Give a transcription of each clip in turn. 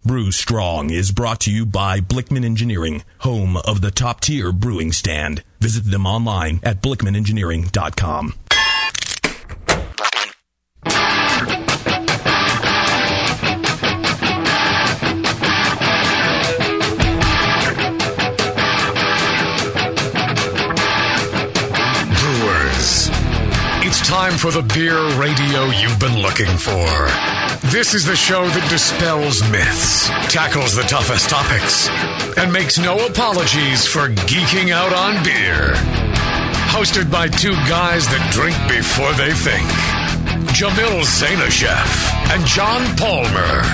Brew Strong is brought to you by Blickman Engineering, home of the top-tier brewing stand. Visit them online at blickmanengineering.com. Brewers, it's time for the beer radio you've been looking for. This is the show that dispels myths, tackles the toughest topics, and makes no apologies for geeking out on beer. Hosted by two guys that drink before they think. Jamil and John Palmer.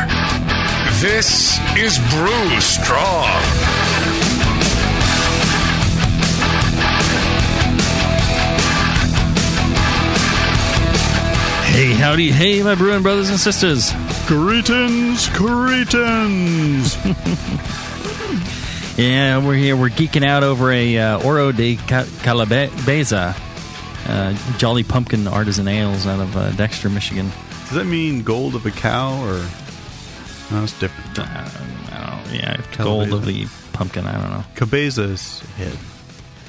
This is Brew Strong. Hey, howdy, hey, my brewing brothers and sisters. Greetings. Yeah, we're here. We're geeking out over a Oro de Calabaza, Jolly Pumpkin Artisan Ales out of Dexter, Michigan. Does that mean gold of a cow, or... No, it's different. I don't know. Yeah, gold of the pumpkin, I don't know. Cabeza is head.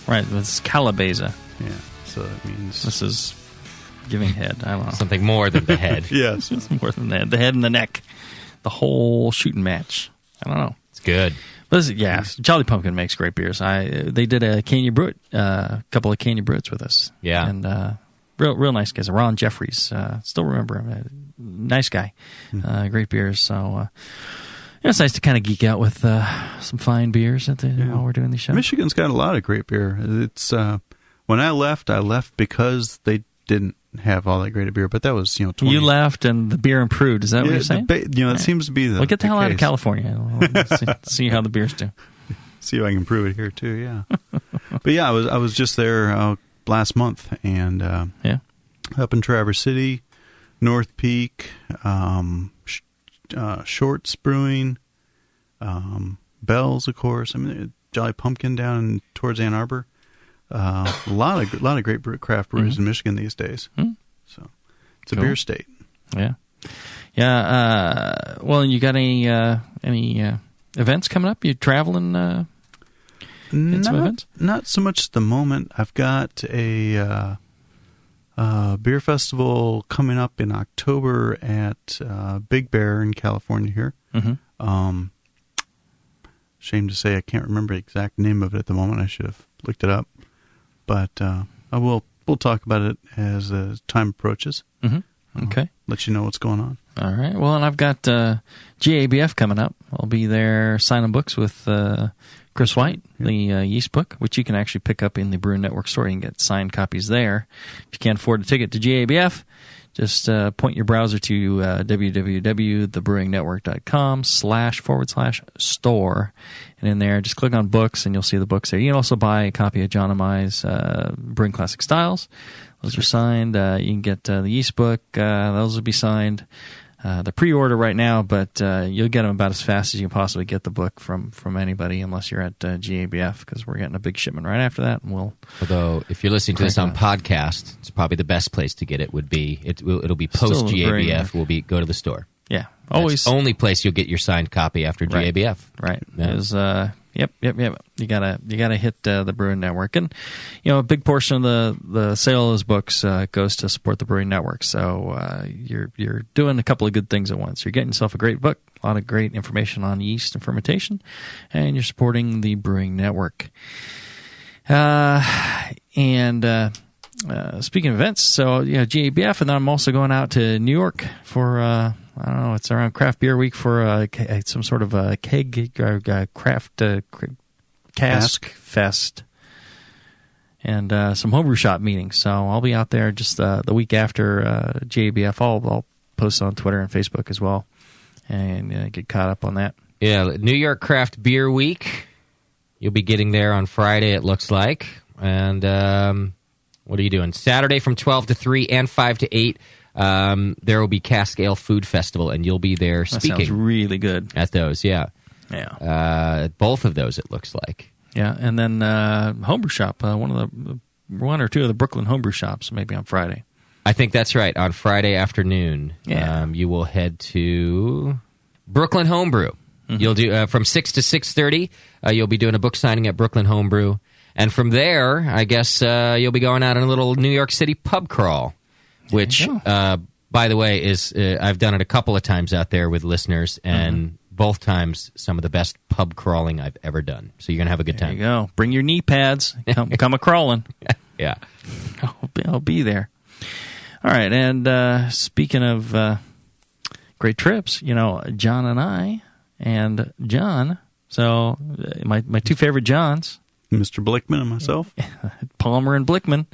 Right, it's Calabaza. Yeah, so that means... This is... giving head. I don't know. Something more than the head. Yes. It's more than that. The head and the neck. The whole shooting match. I don't know. It's good. But yeah, Jolly Pumpkin makes great beers. They did a Can You Brew It, couple of Can You Brew It's with us. Yeah. And real nice guys. Ron Jeffries. Still remember him. Nice guy. Great beers. So it's nice to kind of geek out with some fine beers while we're doing the show. Michigan's got a lot of great beer. It's when I left because they didn't have all that great a beer, but that was 20. You left and the beer improved. Is that what you're saying? It seems to be the. Well, get the hell out of case. California. See how the beers do. See if I can prove it here too. Yeah, but yeah, I was just there last month, and up in Traverse City, North Peak, Shorts Brewing, Bell's, of course. I mean, Jolly Pumpkin down towards Ann Arbor. A lot of great craft breweries in Michigan these days. So it's a beer state. Yeah. Well, you got any events coming up? You traveling? Some events? Not so much at the moment. I've got a beer festival coming up in October at Big Bear in California here. Mm-hmm. Shame to say I can't remember the exact name of it at the moment. I should have looked it up. But we'll talk about it as time approaches. Mm-hmm. Okay. Let you know what's going on. All right. Well, and I've got GABF coming up. I'll be there signing books with Chris White, the yeast book, which you can actually pick up in the Brew Network store. You can get signed copies there. If you can't afford a ticket to GABF, just point your browser to www.thebrewingnetwork.com//store. And in there, just click on books, and you'll see the books there. You can also buy a copy of John and Mai's Brewing Classic Styles. Those are signed. You can get the yeast book. Those will be signed. The pre-order right now, but you'll get them about as fast as you can possibly get the book from anybody, unless you're at GABF, because we're getting a big shipment right after that. And although if you're listening to this on podcast, it's probably the best place to get it. It'll be post GABF. Go to the store. Yeah, always. That's the only place you'll get your signed copy after GABF. Right. Yeah. Yep. You gotta hit the Brewing Network, and a big portion of the sale of those books goes to support the Brewing Network. So you're doing a couple of good things at once. You're getting yourself a great book, a lot of great information on yeast and fermentation, and you're supporting the Brewing Network. Speaking of events, so GABF, and then I'm also going out to New York for I don't know, it's around Craft Beer Week for some sort of a keg craft cask fest, and some homebrew shop meetings. So I'll be out there just the week after GABF. I'll post on Twitter and Facebook as well, and get caught up on that. Yeah, New York Craft Beer Week. You'll be getting there on Friday, it looks like. And what are you doing? Saturday from 12 to 3 and 5 to 8. There will be Cask Ale Food Festival, and you'll be there speaking. That sounds really good. At those, yeah. Yeah. Both of those, it looks like. Yeah, and then Homebrew Shop, one or two of the Brooklyn Homebrew Shops, maybe on Friday. I think that's right. On Friday afternoon, yeah. You will head to Brooklyn Homebrew. You'll do from 6 to 6:30. You'll be doing a book signing at Brooklyn Homebrew, and from there, I guess you'll be going out on a little New York City pub crawl, which, by the way, is I've done it a couple of times out there with listeners, and both times some of the best pub crawling I've ever done. So you're gonna have a good time. There you go. Bring your knee pads. Come a crawling. Yeah, I'll be there. All right, and speaking of great trips, John and I, and John, so my two favorite Johns, Mr. Blickman and myself, Palmer and Blickman,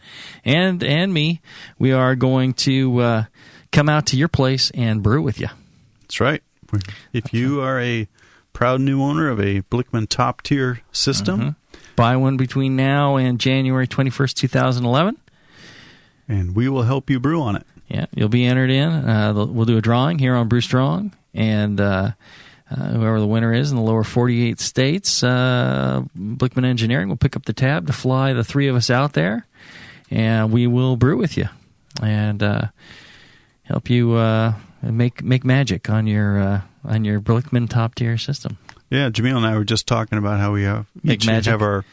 and me, we are going to come out to your place and brew with you. That's right. If you are a proud new owner of a Blickman top tier system, buy one between now and January 21st, 2011. And we will help you brew on it. Yeah, you'll be entered in. We'll do a drawing here on Brew Strong, and whoever the winner is in the lower 48 states, Blickman Engineering will pick up the tab to fly the three of us out there, and we will brew with you and help you make magic on your Blickman top tier system. Yeah, Jamil and I were just talking about how we each have our,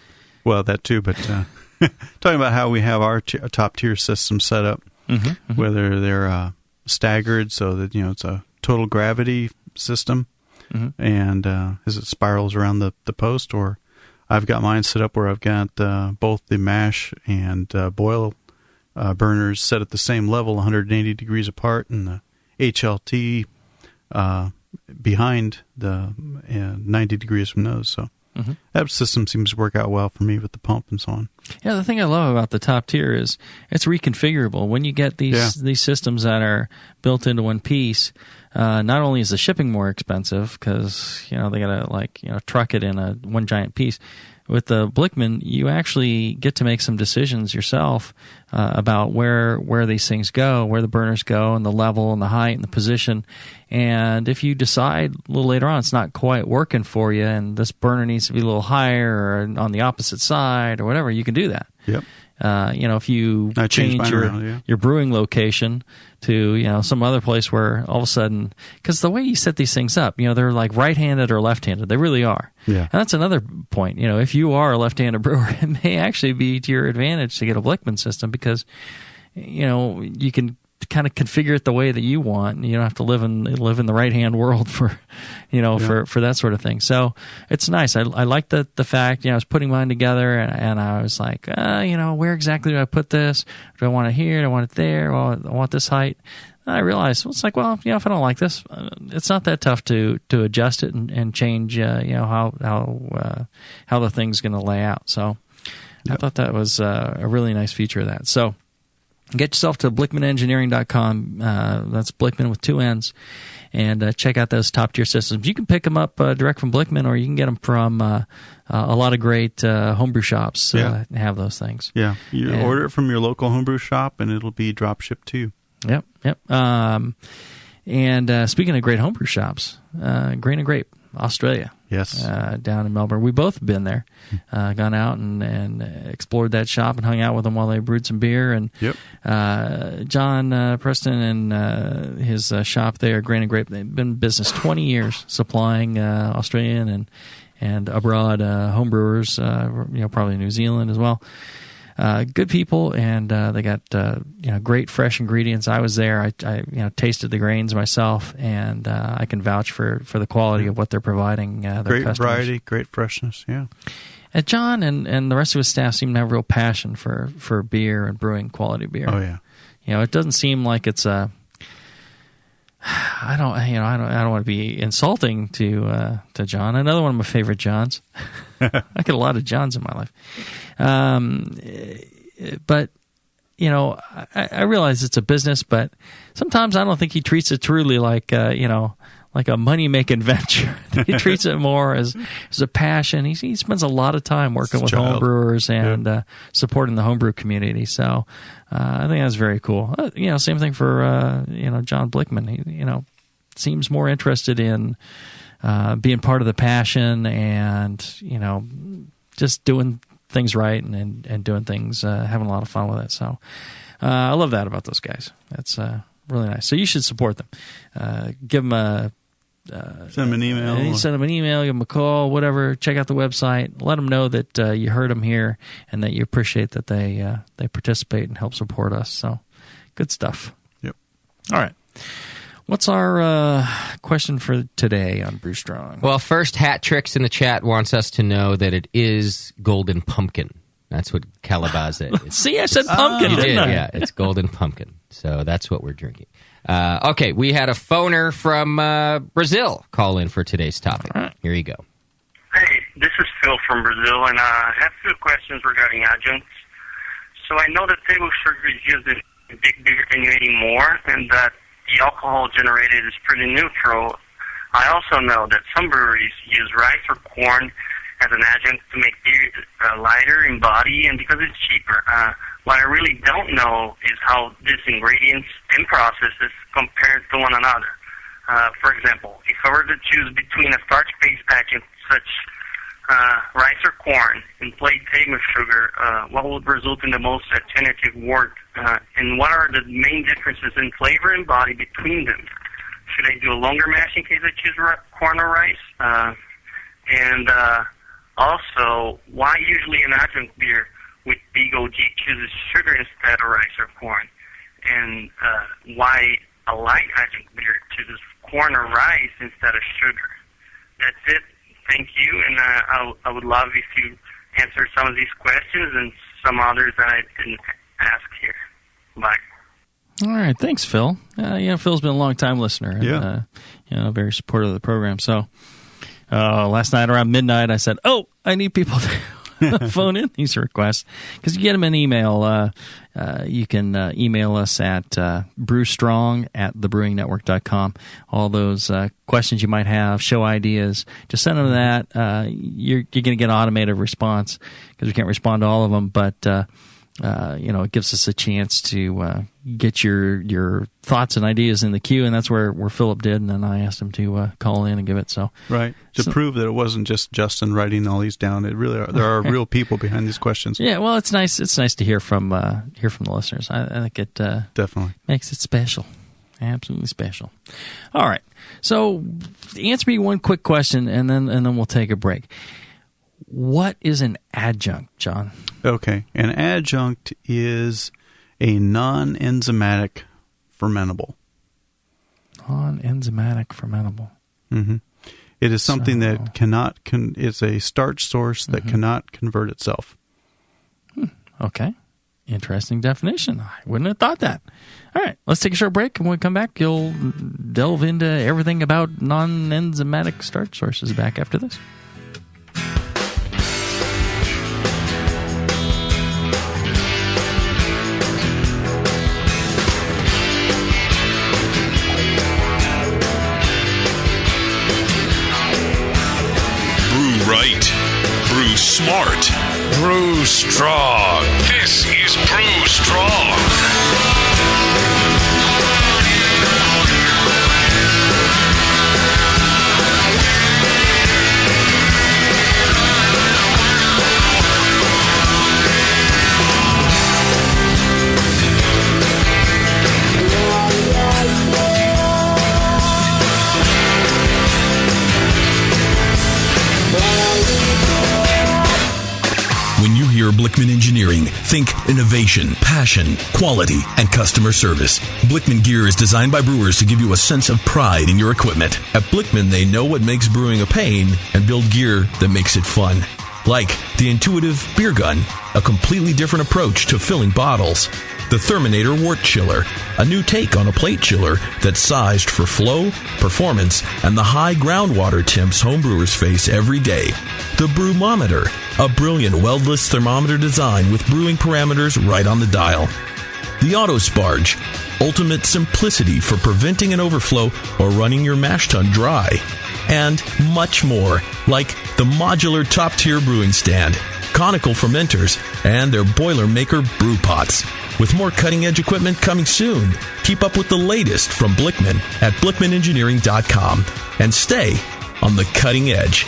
well, that too, but talking about how we have our top tier system set up, whether they're staggered so that it's a total gravity system, and as it spirals around the post, or I've got mine set up where I've got both the mash and boil burners set at the same level, 180 degrees apart, and the HLT behind the 90 degrees from those. So that system seems to work out well for me with the pump and so on. Yeah, the thing I love about the top tier is it's reconfigurable. When you get these systems that are built into one piece, not only is the shipping more expensive because they gotta truck it in one giant piece. With the Blickman, you actually get to make some decisions yourself about where these things go, where the burners go, and the level, and the height, and the position. And if you decide a little later on it's not quite working for you, and this burner needs to be a little higher or on the opposite side or whatever, you can do that. Yep. If you change your brewing location to some other place where all of a sudden, because the way you set these things up, they're like right-handed or left-handed. They really are. Yeah. And that's another point. If you are a left-handed brewer, it may actually be to your advantage to get a Blickman system because you can kind of configure it the way that you want. And you don't have to live in the right-hand world for for that sort of thing. So it's nice. I like the fact, I was putting mine together and I was like, where exactly do I put this? Do I want it here? Do I want it there? Well, I want this height. And I realized, it's like, well, if I don't like this, it's not that tough to adjust it and change, how the thing's going to lay out. So I thought that was a really nice feature of that. So get yourself to BlickmanEngineering.com. That's Blickman with two N's. And check out those top-tier systems. You can pick them up direct from Blickman, or you can get them from a lot of great homebrew shops have those things. Yeah, you order it from your local homebrew shop, and it'll be drop-shipped to you. Yep. And speaking of great homebrew shops, Grain and Grape, Australia. Yes. Down in Melbourne. We both have been there, gone out and explored that shop and hung out with them while they brewed some beer. And John Preston and his shop there, Grain and Grape, they've been in business 20 years supplying Australian and abroad homebrewers, probably New Zealand as well. Good people, and they got great fresh ingredients. I was there. I tasted the grains myself, and I can vouch for the quality of what they're providing their great customers. Variety, great freshness. Yeah. And John and the rest of his staff seem to have real passion for beer and brewing quality beer. Oh yeah. It doesn't seem like it's a. I don't want to be insulting to John. Another one of my favorite Johns. I get a lot of Johns in my life. But I realize it's a business, but sometimes I don't think he treats it truly like a money-making venture. He treats it more as a passion. He spends a lot of time working with homebrewers and supporting the homebrew community. So I think that's very cool. Same thing for John Blickman. He seems more interested in being part of the passion and just doing things right and doing things, having a lot of fun with it. So I love that about those guys. That's really nice. So you should support them. Give them send them an email. You send them an email, give them a call, whatever. Check out the website. Let them know that you heard them here and that you appreciate that they participate and help support us. So, good stuff. Yep. All right. What's our question for today on Brew Strong? Well, first, Hat Tricks in the chat wants us to know that it is Golden Pumpkin. That's what Calabaza is. See, I said pumpkin, didn't I? Yeah, it's Golden Pumpkin. So that's what we're drinking. Okay, we had a phoner from Brazil call in for today's topic. Right. Here you go. Hey, this is Phil from Brazil, and I have a few questions regarding adjuncts. So I know that table sugar is used in big beer anymore, and that the alcohol generated is pretty neutral. I also know that some breweries use rice or corn as an adjunct to make beer lighter in body and because it's cheaper. What I really don't know is how these ingredients and processes compare to one another. For example, if I were to choose between a starch-based adjunct such rice or corn and plain table sugar, what would result in the most attenuative wort? And what are the main differences in flavor and body between them? Should I do a longer mash in case I choose corn or rice? And also, why usually an adjunct beer with Big OG chooses sugar instead of rice or corn? And why a light adjunct beer chooses corn or rice instead of sugar? That's it. Thank you, and I would love if you answer some of these questions and some others that I didn't ask here. Bye. All right, thanks, Phil. Phil's been a long-time listener. Yeah. And, very supportive of the program. So last night around midnight, I said, I need people to phone in these requests. Because you get them in email. You can email us at brewstrong@thebrewingnetwork.com. All those questions you might have, show ideas, just send them to that. You're going to get an automated response because we can't respond to all of them, but it gives us a chance to get your thoughts and ideas in the queue, and that's where Philip did, and then I asked him to call in and give it. So right, to prove that it wasn't just Justin writing all these down. It really there are real people behind these questions. Yeah, well, it's nice. It's nice to hear from the listeners. I think it definitely makes it special, absolutely special. All right, so answer me one quick question, and then we'll take a break. What is an adjunct, John? Okay, an adjunct is a non-enzymatic fermentable. Non-enzymatic fermentable. Mm-hmm. It is something that cannot. It's a starch source that cannot convert itself. Okay, interesting definition. I wouldn't have thought that. All right, let's take a short break, and when we come back, you'll delve into everything about non-enzymatic starch sources. Back after this. Right. Brew smart. Brew Strong. This is Brew Strong. When you hear Blickman Engineering, think innovation, passion, quality, and customer service. Blickman gear is designed by brewers to give you a sense of pride in your equipment. At Blickman, they know what makes brewing a pain and build gear that makes it fun. Like the intuitive beer gun, a completely different approach to filling bottles. The Therminator Wort Chiller, a new take on a plate chiller that's sized for flow, performance, and the high groundwater temps homebrewers face every day. The Brewmometer, a brilliant weldless thermometer design with brewing parameters right on the dial. The Autosparge, ultimate simplicity for preventing an overflow or running your mash tun dry. And much more, like the modular top-tier brewing stand, conical fermenters, and their Boilermaker brew pots. With more cutting-edge equipment coming soon. Keep up with the latest from Blickman at blickmanengineering.com and stay on the cutting edge.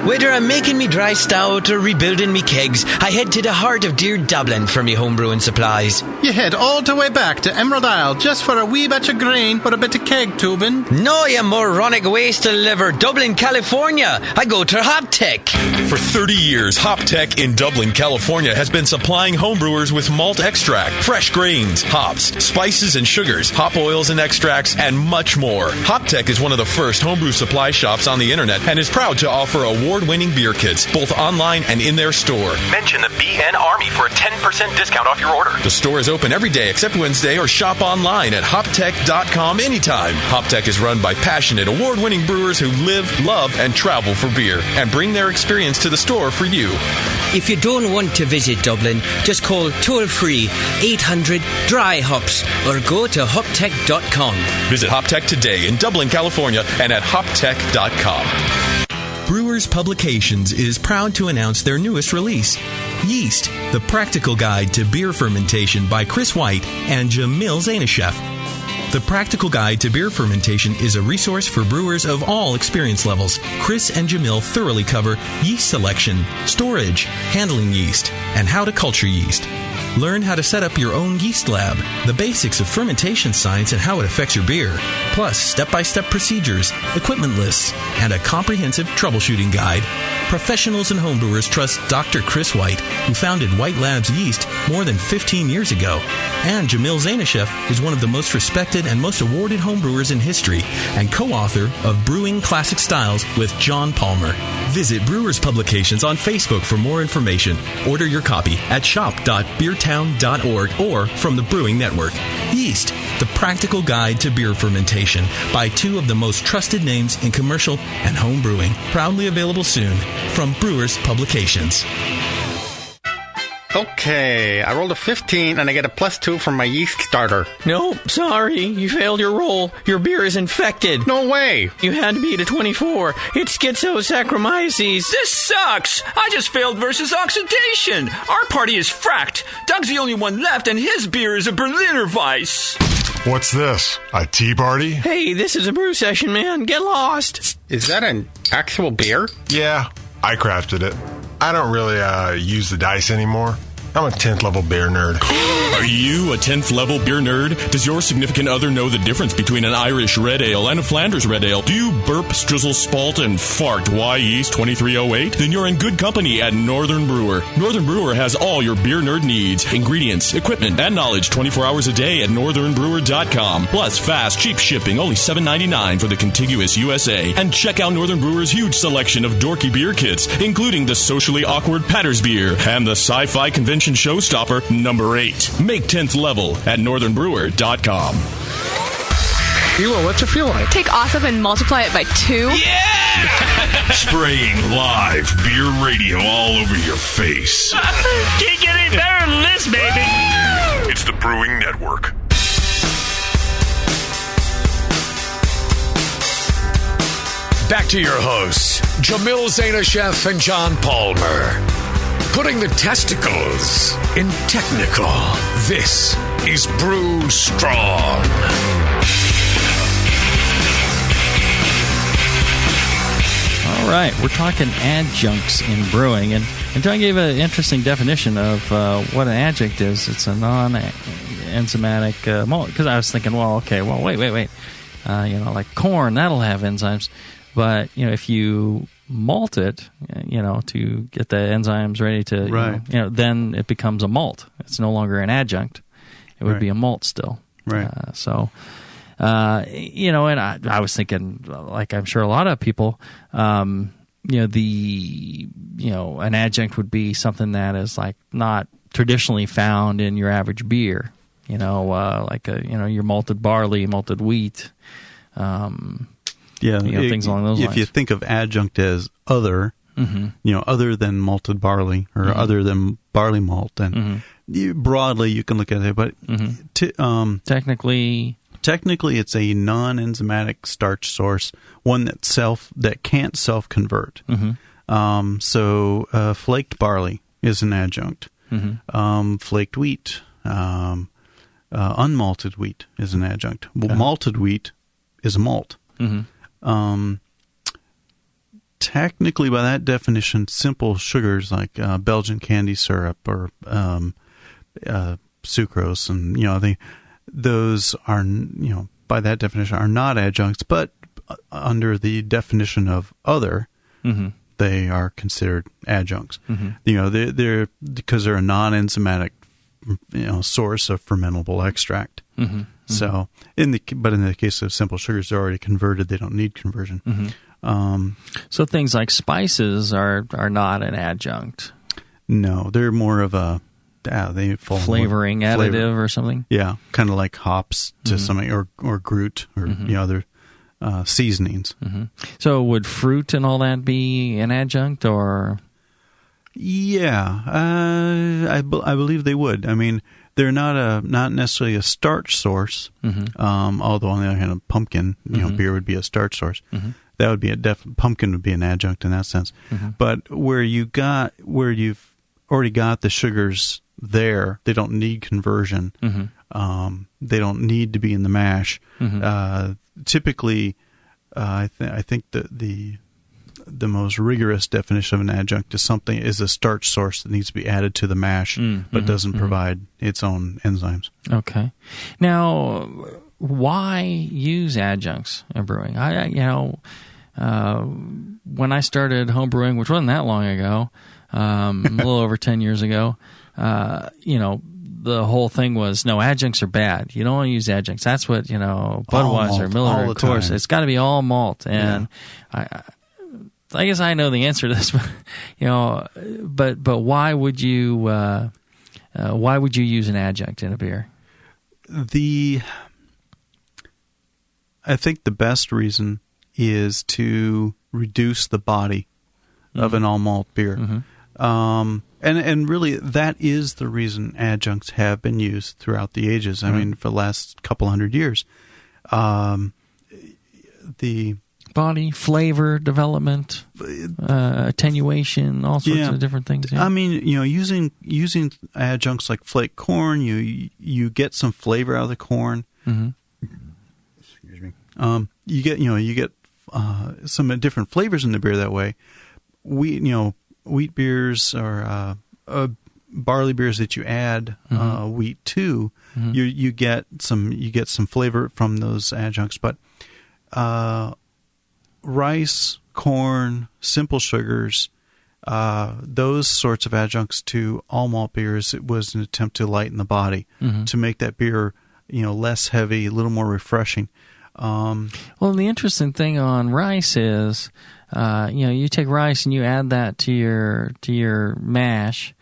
Whether I'm making me dry stout or rebuilding me kegs, I head to the heart of dear Dublin for me homebrewing supplies. You head all the way back to Emerald Isle just for a wee batch of grain or a bit of keg tubing? No, you moronic waste of liver. Dublin, California. I go to Hoptech. For 30 years, Hoptech in Dublin, California has been supplying homebrewers with malt extract, fresh grains, hops, spices and sugars, hop oils and extracts, and much more. Hoptech is one of the first homebrew supply shops on the internet and is proud to offer award-winning beer kits, both online and in their store. Mention the BN Army for a 10% discount off your order. The store is open every day except Wednesday, or shop online at hoptech.com anytime. Hoptech is run by passionate, award-winning brewers who live, love, and travel for beer and bring their experience to the store for you. If you don't want to visit Dublin, just call toll-free 800-DRY-HOPS or go to hoptech.com. Visit Hoptech today in Dublin, California and at hoptech.com. Brewers Publications is proud to announce their newest release, Yeast, the Practical Guide to Beer Fermentation by Chris White and Jamil Zainasheff. The Practical Guide to Beer Fermentation is a resource for brewers of all experience levels. Chris and Jamil thoroughly cover yeast selection, storage, handling yeast, and how to culture yeast. Learn how to set up your own yeast lab, the basics of fermentation science and how it affects your beer, plus step-by-step procedures, equipment lists, and a comprehensive troubleshooting guide. Professionals and homebrewers trust Dr. Chris White, who founded White Labs Yeast more than 15 years ago. And Jamil Zainasheff is one of the most respected and most awarded homebrewers in history and co-author of Brewing Classic Styles with John Palmer. Visit Brewers Publications on Facebook for more information. Order your copy at shop.beertown.org or from the Brewing Network. Yeast, the Practical Guide to Beer Fermentation by two of the most trusted names in commercial and home brewing. Proudly available soon from Brewers Publications. Okay, I rolled a 15 and I get a +2 from my yeast starter. No, sorry, you failed your roll. Your beer is infected. No way! You had to beat a 24. It's schizosaccharomyces. This sucks! I just failed versus oxidation. Our party is fracked. Doug's the only one left and his beer is a Berliner Weiss. What's this? A tea party? Hey, this is a brew session, man. Get lost. Is that an actual beer? Yeah, I crafted it. I don't really use the dice anymore. I'm a 10th level beer nerd. Are you a 10th level beer nerd? Does your significant other know the difference between an Irish red ale and a Flanders red ale? Do you burp, strizzle, spalt, and fart Y Yeast 2308? Then you're in good company at Northern Brewer. Northern Brewer has all your beer nerd needs, ingredients, equipment, and knowledge 24 hours a day at northernbrewer.com. Plus fast, cheap shipping, only $7.99 for the contiguous USA. And check out Northern Brewer's huge selection of dorky beer kits, including the socially awkward Patter's beer and the sci-fi convention showstopper number 8. Make 10th level at northernbrewer.com. Hilo, what's it feel like? Take awesome and multiply it by 2. Yeah! Spraying live beer radio all over your face. Can't get any better than this, baby. It's the Brewing Network. Back to your hosts, Jamil Zainasheff and John Palmer. Putting the testicles in technical. This is Brew Strong. All right, we're talking adjuncts in brewing, and John gave an interesting definition of what an adjunct is. It's a non-enzymatic malt. Because I was thinking, wait. Like corn, that'll have enzymes. But, if you malt it, to get the enzymes ready to, right. Then it becomes a malt. It's no longer an adjunct. It would be a malt still. Right. And I was thinking, like I'm sure a lot of people, an adjunct would be something that is like not traditionally found in your average beer. Your malted barley, malted wheat. Things along those lines. If you think of adjunct as other, other than malted barley or other than barley malt, and broadly you can look at it, but technically it's a non-enzymatic starch source, one that can't self-convert. So flaked barley is an adjunct. Flaked wheat, unmalted wheat is an adjunct. Malted wheat is a malt. technically, by that definition, simple sugars like Belgian candy syrup or sucrose, and those are, by that definition, are not adjuncts. But under the definition of other, they are considered adjuncts. They're because they're a non-enzymatic, source of fermentable extract. So, in the case of simple sugars, they're already converted; they don't need conversion. So things like spices are not an adjunct. No, they're more of a they fall flavoring additive or something. Yeah, kind of like hops to something, or Groot, or other seasonings. So would fruit and all that be an adjunct, or? Yeah, I believe they would. I mean, they're not necessarily a starch source. Although on the other hand, pumpkin, beer would be a starch source. That would be pumpkin would be an adjunct in that sense. But where you've already got the sugars there, they don't need conversion. They don't need to be in the mash. Typically, I think that the most rigorous definition of an adjunct is a starch source that needs to be added to the mash, but doesn't provide its own enzymes. Okay. Now, why use adjuncts in brewing? When I started homebrewing, which wasn't that long ago, a little over 10 years ago, the whole thing was, no, adjuncts are bad. You don't want to use adjuncts. That's what, Budweiser, Miller, of course. It's got to be all malt. And I guess I know the answer to this, but but why would you use an adjunct in a beer? I think the best reason is to reduce the body of an all malt beer. And really, that is the reason adjuncts have been used throughout the ages. I mean, for the last couple hundred years. The body, flavor, development, attenuation, all sorts of different things. Yeah. I mean, using adjuncts like flake corn, you get some flavor out of the corn. Excuse me. You get some different flavors in the beer that way. Wheat beers or barley beers that you add wheat to, you get some flavor from those adjuncts. But rice, corn, simple sugars, those sorts of adjuncts to all malt beers, it was an attempt to lighten the body, to make that beer less heavy, a little more refreshing. Well, the interesting thing on rice is, you take rice and you add that to your mash.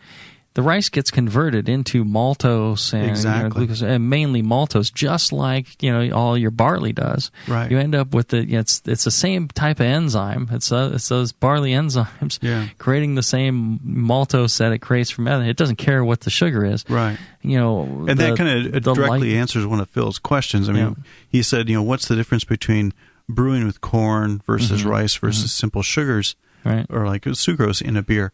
The rice gets converted into maltose and glucose, and mainly maltose, just like all your barley does. Right. You end up with it's the same type of enzyme. It's those barley enzymes creating the same maltose that it creates from methane. It doesn't care what the sugar is. Right. And that kind of directly answers one of Phil's questions. I mean, he said, what's the difference between brewing with corn versus rice versus simple sugars, or like sucrose in a beer?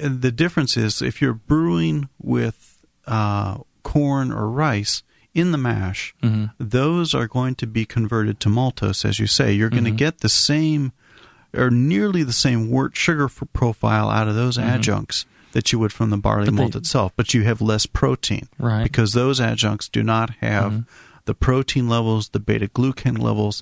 The difference is if you're brewing with corn or rice in the mash, those are going to be converted to maltose, as you say. You're going to get the same or nearly the same wort sugar profile out of those adjuncts that you would from the barley malt itself, but you have less protein, because those adjuncts do not have the protein levels, the beta-glucan levels,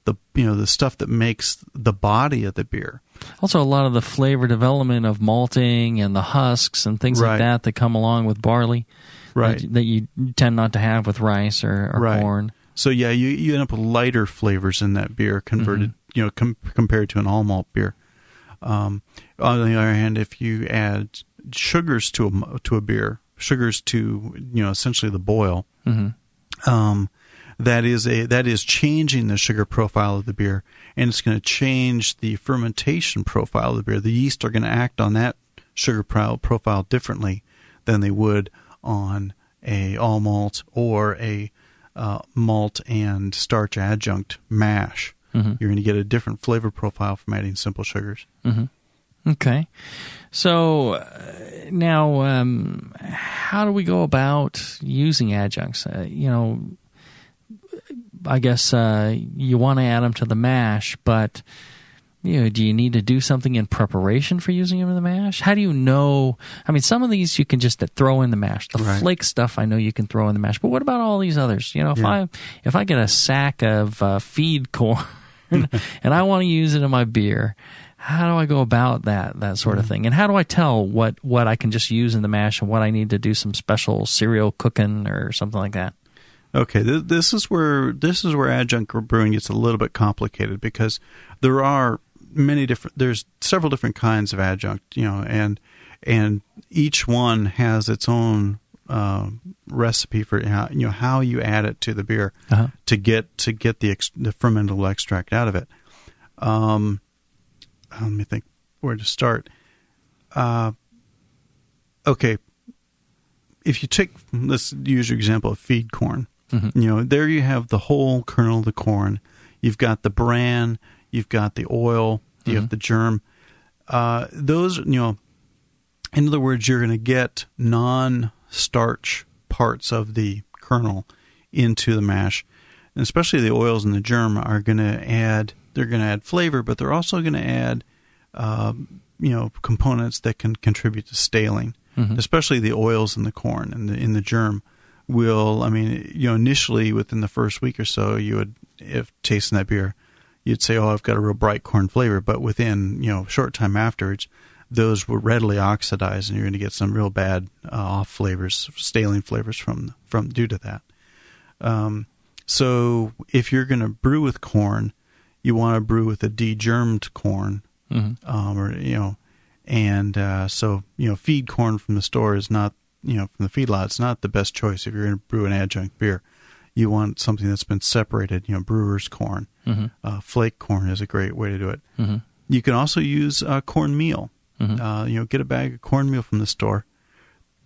the stuff that makes the body of the beer. Also, a lot of the flavor development of malting and the husks and things like that come along with barley, that you tend not to have with rice or corn. So you end up with lighter flavors in that beer converted, compared to an all malt beer. On the other hand, if you add sugars to a beer, sugars to essentially the boil. That is changing the sugar profile of the beer, and it's going to change the fermentation profile of the beer. The yeast are going to act on that sugar profile differently than they would on a all malt or a malt and starch adjunct mash. You're going to get a different flavor profile from adding simple sugars. Okay. So now, how do we go about using adjuncts? I guess you want to add them to the mash, but do you need to do something in preparation for using them in the mash? How do you know? I mean, some of these you can just throw in the mash. The flake stuff I know you can throw in the mash. But what about all these others? If I get a sack of feed corn and I want to use it in my beer, how do I go about that sort of thing? And how do I tell what I can just use in the mash and what I need to do some special cereal cooking or something like that? Okay, this is where adjunct brewing gets a little bit complicated, because there's several different kinds of adjunct, and each one has its own recipe for how you add it to the beer to get the fermentable extract out of it. Let me think where to start. Okay, if you let's use your example of feed corn. There you have the whole kernel of the corn. You've got the bran. You've got the oil. You have the germ. Those, in other words, you're going to get non-starch parts of the kernel into the mash, and especially the oils and the germ are going to add. They're going to add flavor, but they're also going to add, components that can contribute to staling. Especially the oils in the corn and in the germ. Initially within the first week or so, you would, if tasting that beer, you'd say, "Oh, I've got a real bright corn flavor." But within, short time afterwards, those will readily oxidize, and you're going to get some real bad off flavors, staling flavors from due to that. So if you're going to brew with corn, you want to brew with a degermed corn, feed corn from the store is not. From the feedlot, it's not the best choice if you're going to brew an adjunct beer. You want something that's been separated, brewer's corn. Flake corn is a great way to do it. You can also use cornmeal. Get a bag of cornmeal from the store.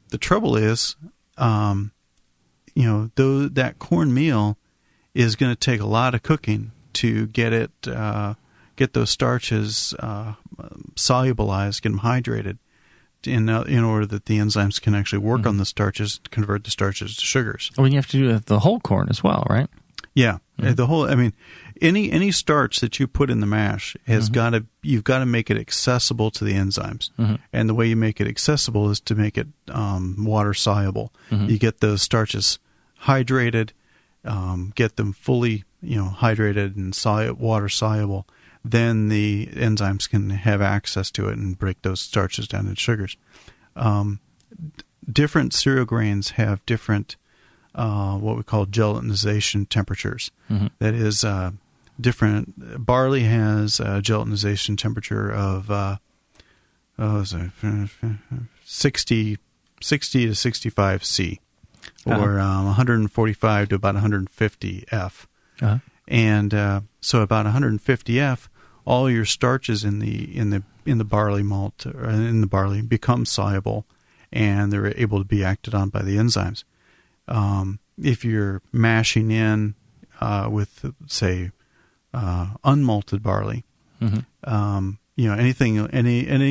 The trouble is, that cornmeal is going to take a lot of cooking to get those starches solubilized, get them hydrated. In order that the enzymes can actually work on the starches, convert the starches to sugars. Well, you have to do the whole corn as well, right? Yeah, the whole. Any starch that you put in the mash has you've got to make it accessible to the enzymes, and the way you make it accessible is to make it water soluble. You get those starches hydrated, get them fully hydrated and water soluble. Then the enzymes can have access to it and break those starches down into sugars. Different cereal grains have different what we call gelatinization temperatures. That is, different. Barley has a gelatinization temperature of 60 to 65 C, or 145 to about 150 F. And so about 150 F, all your starches in the barley malt or in the barley become soluble, and they're able to be acted on by the enzymes. If you're mashing in with, say, unmalted barley, any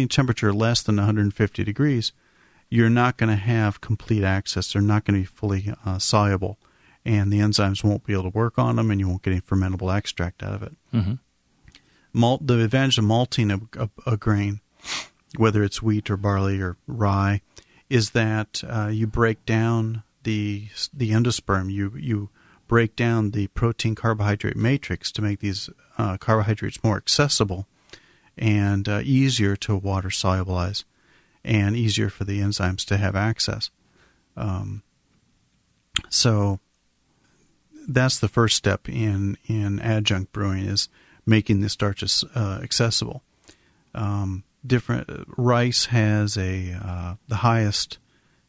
temperature less than 150 degrees, you're not going to have complete access. They're not going to be fully soluble. And the enzymes won't be able to work on them, and you won't get any fermentable extract out of it. The advantage of malting a grain, whether it's wheat or barley or rye, is that you break down the endosperm. You break down the protein-carbohydrate matrix to make these carbohydrates more accessible and easier to water solubilize, and easier for the enzymes to have access. So that's the first step in adjunct brewing, is making the starches accessible. Rice has the highest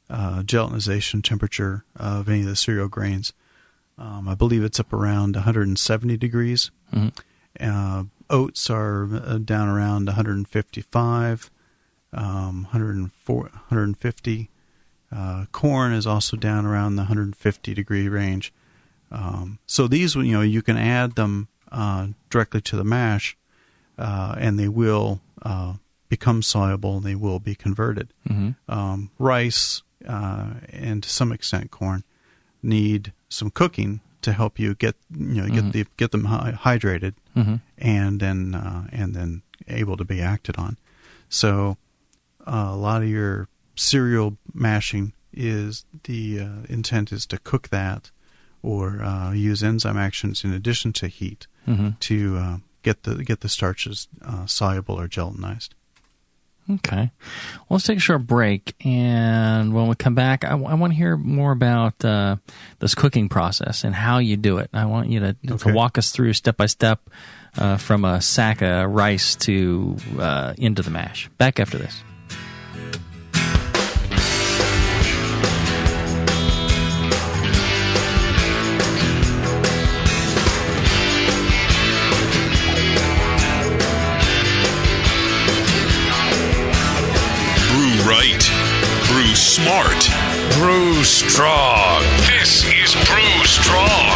gelatinization temperature of any of the cereal grains. I believe it's up around 170 degrees. Oats are down around 155, 150. Corn is also down around the 150 degree range. So these, you can add them directly to the mash, and they will become soluble, and they will be converted. Rice and to some extent corn need some cooking to help you get them hydrated, and then able to be acted on. So a lot of your cereal mashing is the intent is to cook that or use enzyme actions in addition to heat to get the starches soluble or gelatinized. Okay. Well, let's take a short break, and when we come back, I want to hear more about this cooking process and how you do it. I want you to walk us through step by step from a sack of rice to into the mash. Back after this. Right. Brew smart. Brew Strong. This is Brew Strong.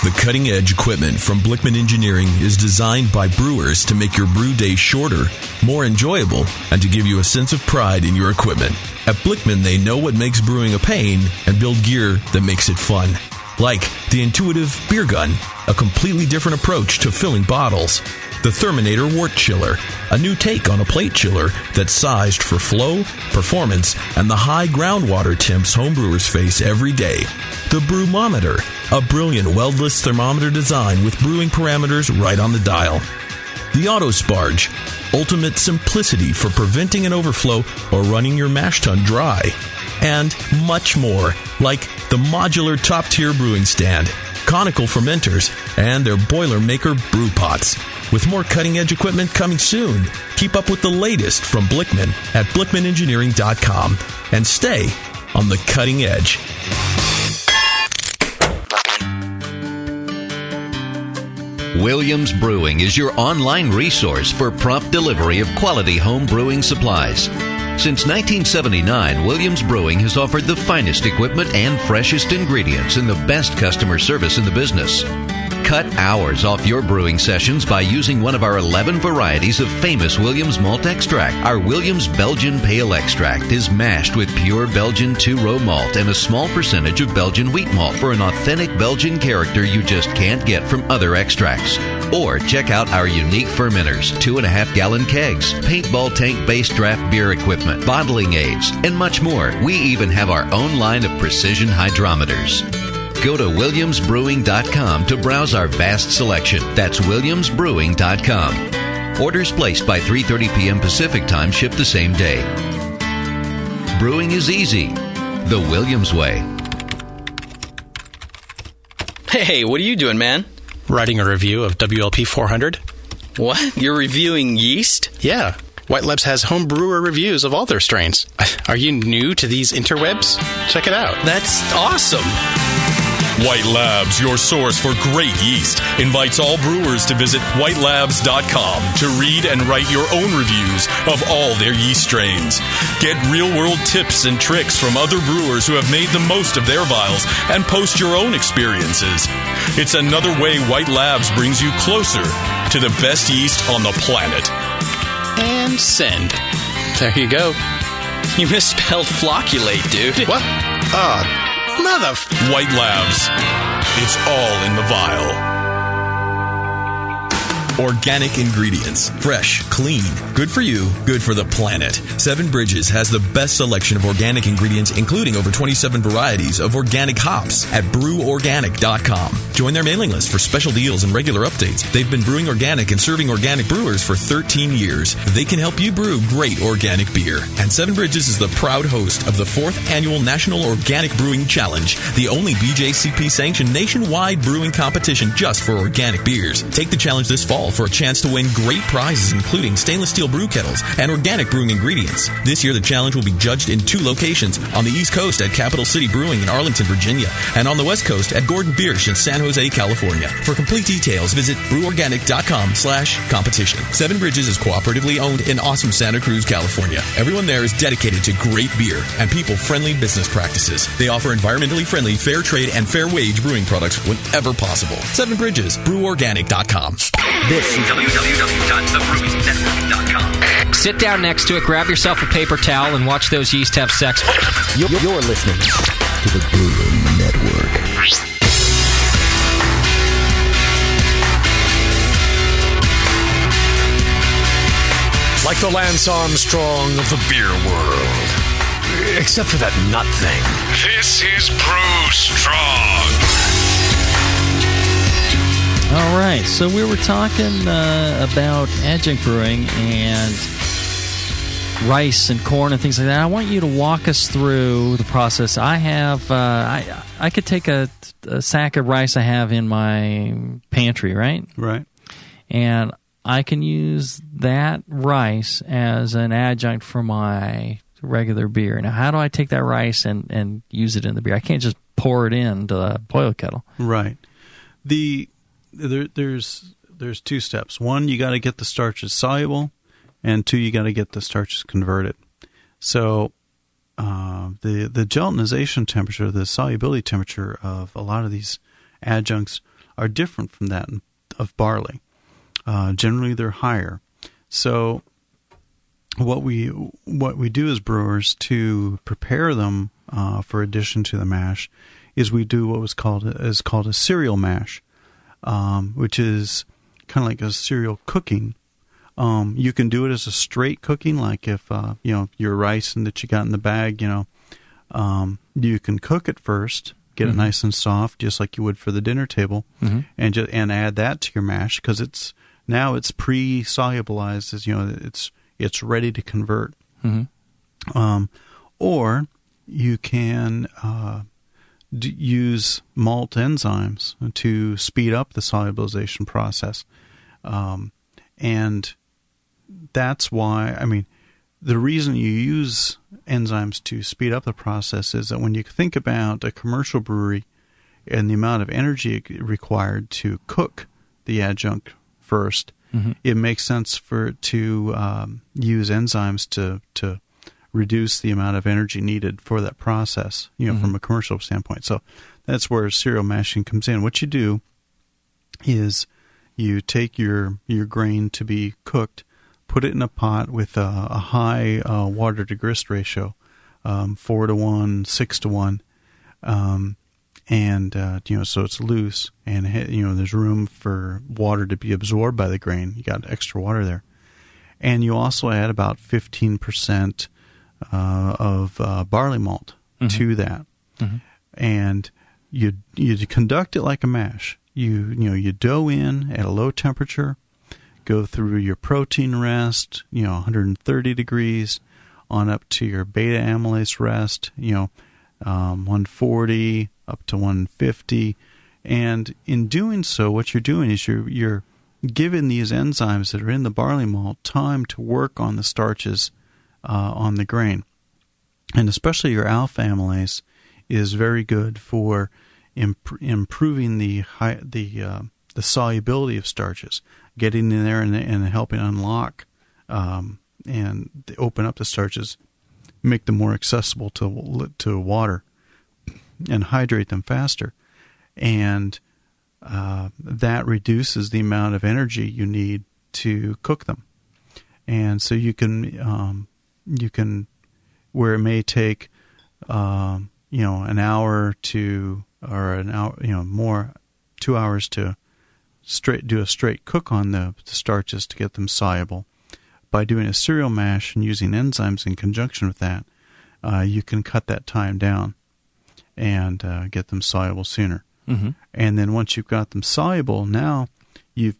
The cutting-edge equipment from Blickman Engineering is designed by brewers to make your brew day shorter, more enjoyable, and to give you a sense of pride in your equipment. At Blickman, they know what makes brewing a pain and build gear that makes it fun. Like the intuitive beer gun, a completely different approach to filling bottles. The Therminator Wort Chiller, a new take on a plate chiller that's sized for flow, performance, and the high groundwater temps homebrewers face every day. The Brewmometer, a brilliant weldless thermometer design with brewing parameters right on the dial. The Autosparge, ultimate simplicity for preventing an overflow or running your mash tun dry. And much more, like the modular top-tier brewing stand, conical fermenters, and their Boilermaker brew pots. With more cutting-edge equipment coming soon, keep up with the latest from Blickman at blickmanengineering.com and stay on the cutting edge. Williams Brewing is your online resource for prompt delivery of quality home brewing supplies. Since 1979, Williams Brewing has offered the finest equipment and freshest ingredients and the best customer service in the business. Cut hours off your brewing sessions by using one of our 11 varieties of famous Williams malt extract. Our Williams Belgian Pale Extract is mashed with pure Belgian two-row malt and a small percentage of Belgian wheat malt for an authentic Belgian character you just can't get from other extracts. Or check out our unique fermenters, 2.5-gallon kegs, paintball tank-based draft beer equipment, bottling aids, and much more. We even have our own line of precision hydrometers. Go to williamsbrewing.com to browse our vast selection. That's williamsbrewing.com. Orders placed by 3:30 p.m. Pacific Time ship the same day. Brewing is easy. The Williams way. Hey, what are you doing, man? Writing a review of WLP 400. What? You're reviewing yeast? Yeah. White Labs has home brewer reviews of all their strains. Are you new to these interwebs? Check it out. That's awesome. White Labs, your source for great yeast, invites all brewers to visit whitelabs.com to read and write your own reviews of all their yeast strains. Get real-world tips and tricks from other brewers who have made the most of their vials and post your own experiences. It's another way White Labs brings you closer to the best yeast on the planet. And send. There you go. You misspelled flocculate, dude. What? White Labs. It's all in the vial. Organic ingredients. Fresh, clean, good for you, good for the planet. Seven Bridges has the best selection of organic ingredients, including over 27 varieties of organic hops at breworganic.com. Join their mailing list for special deals and regular updates. They've been brewing organic and serving organic brewers for 13 years. They can help you brew great organic beer. And Seven Bridges is the proud host of the 4th Annual National Organic Brewing Challenge, the only BJCP-sanctioned nationwide brewing competition just for organic beers. Take the challenge this fall fall for a chance to win great prizes, including stainless steel brew kettles and organic brewing ingredients. This year, the challenge will be judged in 2 locations: on the East Coast at Capital City Brewing in Arlington, Virginia, and on the West Coast at Gordon Biersch in San Jose, California. For complete details, visit breworganic.com/competition. Seven Bridges is cooperatively owned in awesome Santa Cruz, California. Everyone there is dedicated to great beer and people-friendly business practices. They offer environmentally friendly, fair trade, and fair wage brewing products whenever possible. Seven Bridges, breworganic.com. This is www.thebrewingnetwork.com. Sit down next to it, grab yourself a paper towel, and watch those yeast have sex. You're listening to the Brewing Network. Like the Lance Armstrong of the beer world. Except for that nut thing. This is Brew Strong. All right, so we were talking about adjunct brewing and rice and corn and things like that. I want you to walk us through the process. I have, I could take a sack of rice I have in my pantry, right? Right. And I can use that rice as an adjunct for my regular beer. Now, how do I take that rice and use it in the beer? I can't just pour it into the boil kettle. Right. There's 2 steps. One, you got to get the starches soluble, and 2, you got to get the starches converted. So the gelatinization temperature, the solubility temperature of a lot of these adjuncts are different from that of barley. Generally, they're higher. So what we do as brewers to prepare them for addition to the mash is we do what is called a cereal mash, which is kind of like a cereal cooking. You can do it as a straight cooking, like if your rice that you got in the bag, you can cook it first, get it nice and soft, just like you would for the dinner table, and add that to your mash because it's pre-solubilized, as it's ready to convert. Or you can use malt enzymes to speed up the solubilization process, and that's why the reason you use enzymes to speed up the process is that when you think about a commercial brewery and the amount of energy required to cook the adjunct first, it makes sense to use enzymes to reduce the amount of energy needed for that process, from a commercial standpoint. So that's where cereal mashing comes in. What you do is you take your grain to be cooked, put it in a pot with a high water to grist ratio, 4-to-1, 6-to-1, and so it's loose, and there's room for water to be absorbed by the grain. You got extra water there, and you also add about 15% of barley malt to that, and you conduct it like a mash. You dough in at a low temperature, go through your protein rest, 130 degrees, on up to your beta amylase rest, 140 up to 150, and in doing so, what you're doing is you're giving these enzymes that are in the barley malt time to work on the starches on the grain, and especially your alpha amylase is very good for improving the solubility of starches, getting in there and helping unlock and open up the starches, make them more accessible to water, and hydrate them faster, and that reduces the amount of energy you need to cook them. And so you can where it may take an hour to, or an hour, more, 2 hours to do a straight cook on the starches to get them soluble. By doing a cereal mash and using enzymes in conjunction with that, you can cut that time down and get them soluble sooner. And then once you've got them soluble, now you've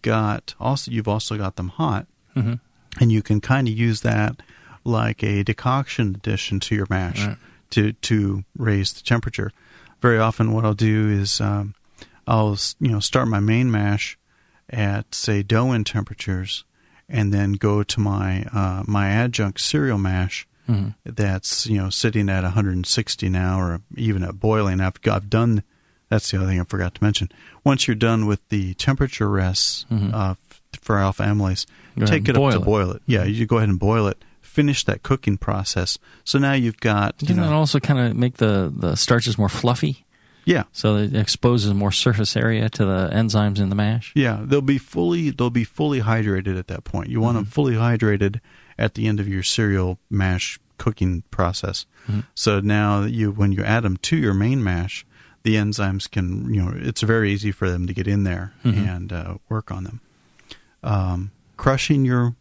also got them hot, and you can kind of use that like a decoction addition to your mash to raise the temperature. Very often, what I'll do is I'll start my main mash at say dough-in temperatures, and then go to my my adjunct cereal mash that's sitting at 160 now, or even at boiling. I've done. That's the other thing I forgot to mention. Once you're done with the temperature rests for alpha amylase, take it up to boil it. Yeah, you go ahead and boil it. Finish that cooking process. So now you've got. Doesn't that also kind of make the starches more fluffy? Yeah. So it exposes more surface area to the enzymes in the mash. Yeah, they'll be fully hydrated at that point. You want them fully hydrated at the end of your cereal mash cooking process. So now when you add them to your main mash, the enzymes can, it's very easy for them to get in there and work on them. Crushing your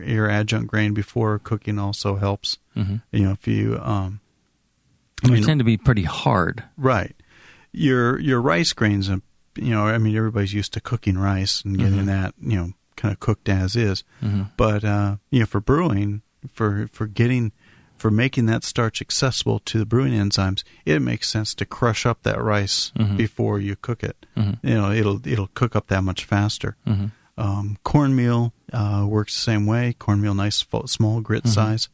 adjunct grain before cooking also helps. If you they tend to be pretty hard, right? Your rice grains, everybody's used to cooking rice and getting that kind of cooked as is. But for brewing, for making that starch accessible to the brewing enzymes, it makes sense to crush up that rice before you cook it. It'll cook up that much faster. Cornmeal works the same way. Cornmeal, nice small grit size.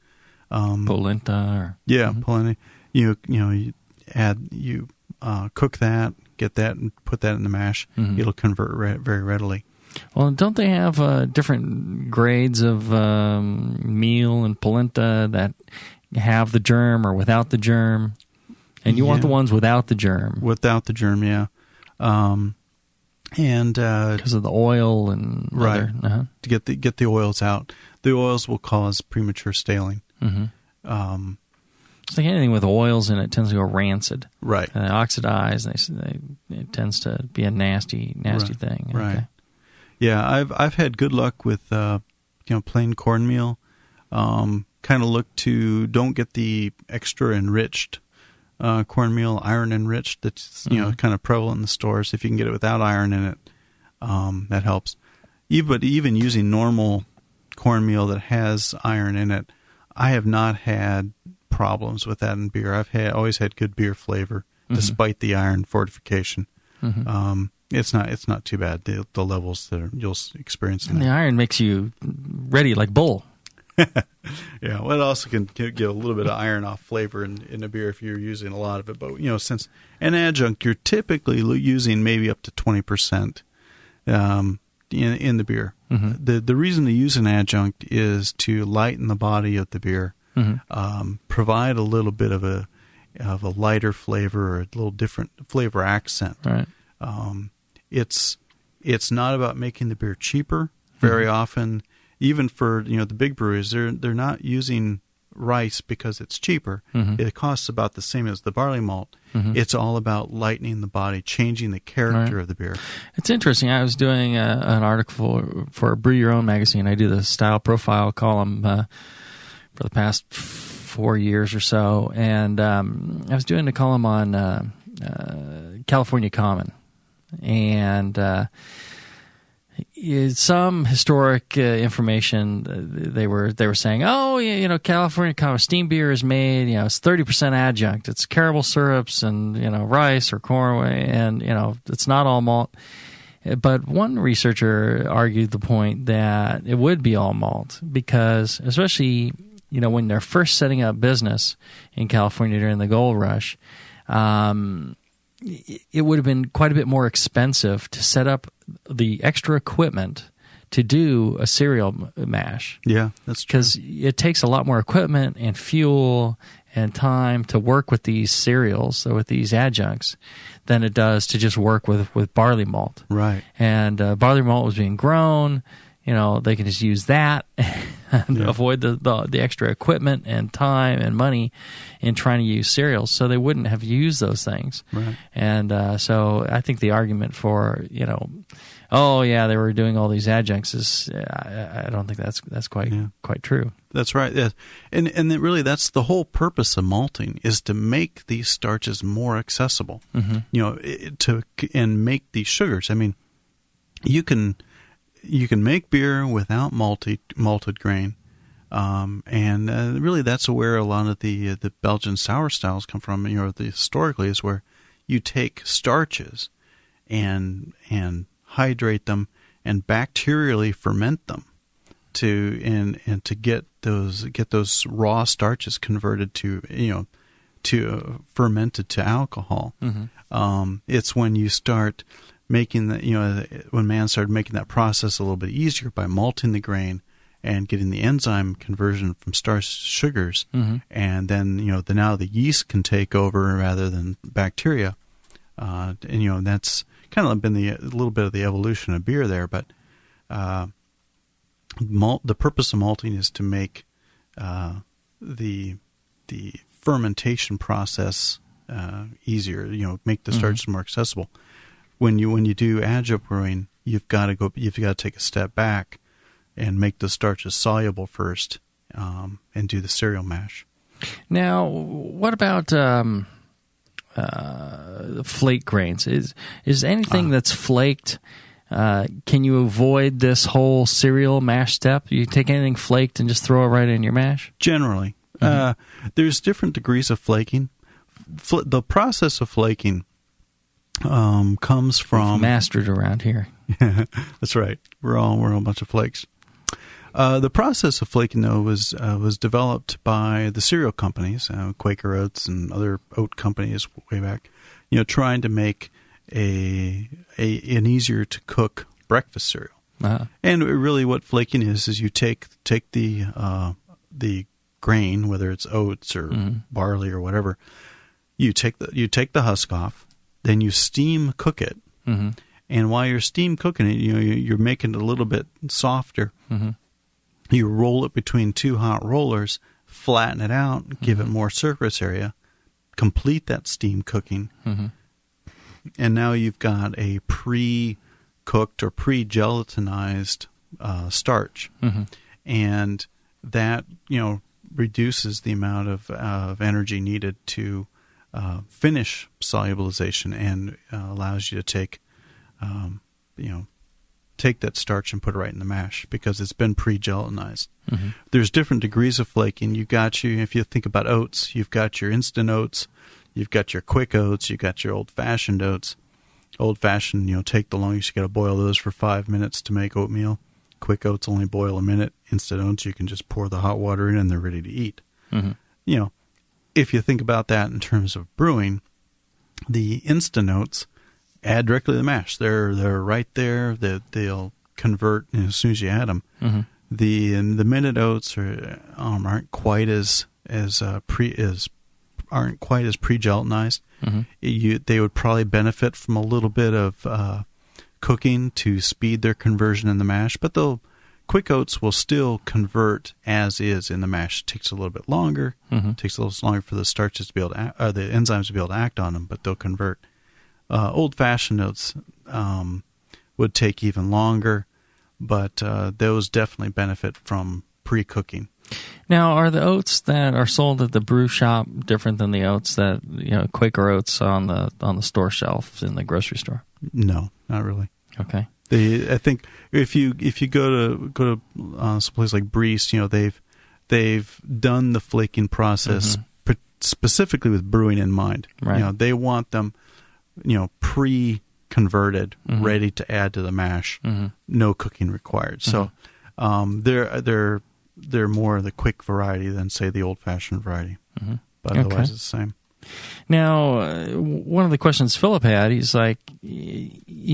Polenta. Polenta. You cook that, get that, and put that in the mash. It'll convert very readily. Well, don't they have different grades of meal and polenta that have the germ or without the germ? And you want the ones without the germ. Without the germ, yeah. And because of the oil and right to get the oils out. The oils will cause premature staling. It's like anything with oils in it tends to go rancid. Right. And they oxidize, and it tends to be a nasty thing. Right. Okay. Yeah, I've had good luck with plain cornmeal. Kind of look to don't get the extra enriched cornmeal, iron enriched. That's kind of prevalent in the stores. If you can get it without iron in it, that helps. But even using normal cornmeal that has iron in it, I have not had problems with that in beer. I've always had good beer flavor despite the iron fortification. It's not too bad, the levels that you'll experience in the iron makes you ready like bull. Yeah, well, it also can give a little bit of iron off flavor in a beer if you're using a lot of it. But since an adjunct, you're typically using maybe up to 20% in the beer. The reason to use an adjunct is to lighten the body of the beer, provide a little bit of a lighter flavor or a little different flavor accent. Right. It's not about making the beer cheaper. Very often, even for the big breweries, they're not using rice because it's cheaper. It costs about the same as the barley malt. It's all about lightening the body, changing the character of the beer. It's interesting. I was doing an article for Brew Your Own magazine. I do the style profile column for the past 4 years or so, and I was doing a column on California Common, and some historic information. They were saying, California Common steam beer is made. It's 30% adjunct. It's caramel syrups and rice or corn, and it's not all malt. But one researcher argued the point that it would be all malt because, especially when they're first setting up business in California during the gold rush, it would have been quite a bit more expensive to set up the extra equipment to do a cereal mash. Yeah, that's true. Because it takes a lot more equipment and fuel and time to work with these cereals, so with these adjuncts, than it does to just work with barley malt. Right. And barley malt was being grown. They can just use that and avoid the extra equipment and time and money in trying to use cereals. So they wouldn't have used those things. Right. And so I think the argument for, they were doing all these adjuncts is, I don't think that's quite true. That's right. Yeah. And really that's the whole purpose of malting is to make these starches more accessible. And make these sugars. I mean, you can make beer without malted grain, and really that's where a lot of the Belgian sour styles come from. Historically is where you take starches and hydrate them and bacterially ferment them to get those raw starches converted to fermented to alcohol. It's when you start making when man started making that process a little bit easier by malting the grain and getting the enzyme conversion from starch to sugars, and then now the yeast can take over rather than bacteria, and that's kind of been a little bit of the evolution of beer there. But the purpose of malting is to make the fermentation process easier. Make the starches more accessible. When you do adjunct brewing, you've got to take a step back and make the starches soluble first, and do the cereal mash. Now, what about flake grains? Is anything that's flaked? Can you avoid this whole cereal mash step? You take anything flaked and just throw it right in your mash? Generally, there's different degrees of flaking. The process of flaking comes from... We've mastered around here. That's right. We're all a bunch of flakes. The process of flaking, though, was developed by the cereal companies, Quaker Oats and other oat companies way back, trying to make an easier to cook breakfast cereal. And really, what flaking is you take the grain, whether it's oats or barley or whatever, you take the husk off, then you steam cook it, and while you're steam cooking it, you're making it a little bit softer. You roll it between two hot rollers, flatten it out, give it more surface area, complete that steam cooking, and now you've got a pre-cooked or pre-gelatinized starch, and that reduces the amount of energy needed to finish solubilization, and allows you to take that starch and put it right in the mash because it's been pre-gelatinized. There's different degrees of flaking. If you think about oats, you've got your instant oats, you've got your quick oats, you've got your old-fashioned oats. Old-fashioned, take the longest. You got to boil those for 5 minutes to make oatmeal. Quick oats only boil a minute. Instant oats, you can just pour the hot water in and they're ready to eat. If you think about that in terms of brewing, the instant oats add directly to the mash. They're right there. They'll convert as soon as you add them. The minute oats aren't quite as pre-gelatinized. They would probably benefit from a little bit of cooking to speed their conversion in the mash, but quick oats will still convert as is in the mash. It takes a little bit longer. It takes a little longer for the starches to be able to the enzymes to be able to act on them, but they'll convert. Old-fashioned oats would take even longer, but those definitely benefit from pre-cooking. Now, are the oats that are sold at the brew shop different than the oats that Quaker Oats on the store shelf in the grocery store? No, not really. Okay. I think if you go to someplace like Breeze, they've done the flaking process specifically with brewing in mind. Right. They want them pre-converted, ready to add to the mash, no cooking required. So they're more the quick variety than, say, the old-fashioned variety. But otherwise it's the same. Now, one of the questions Philip had, he's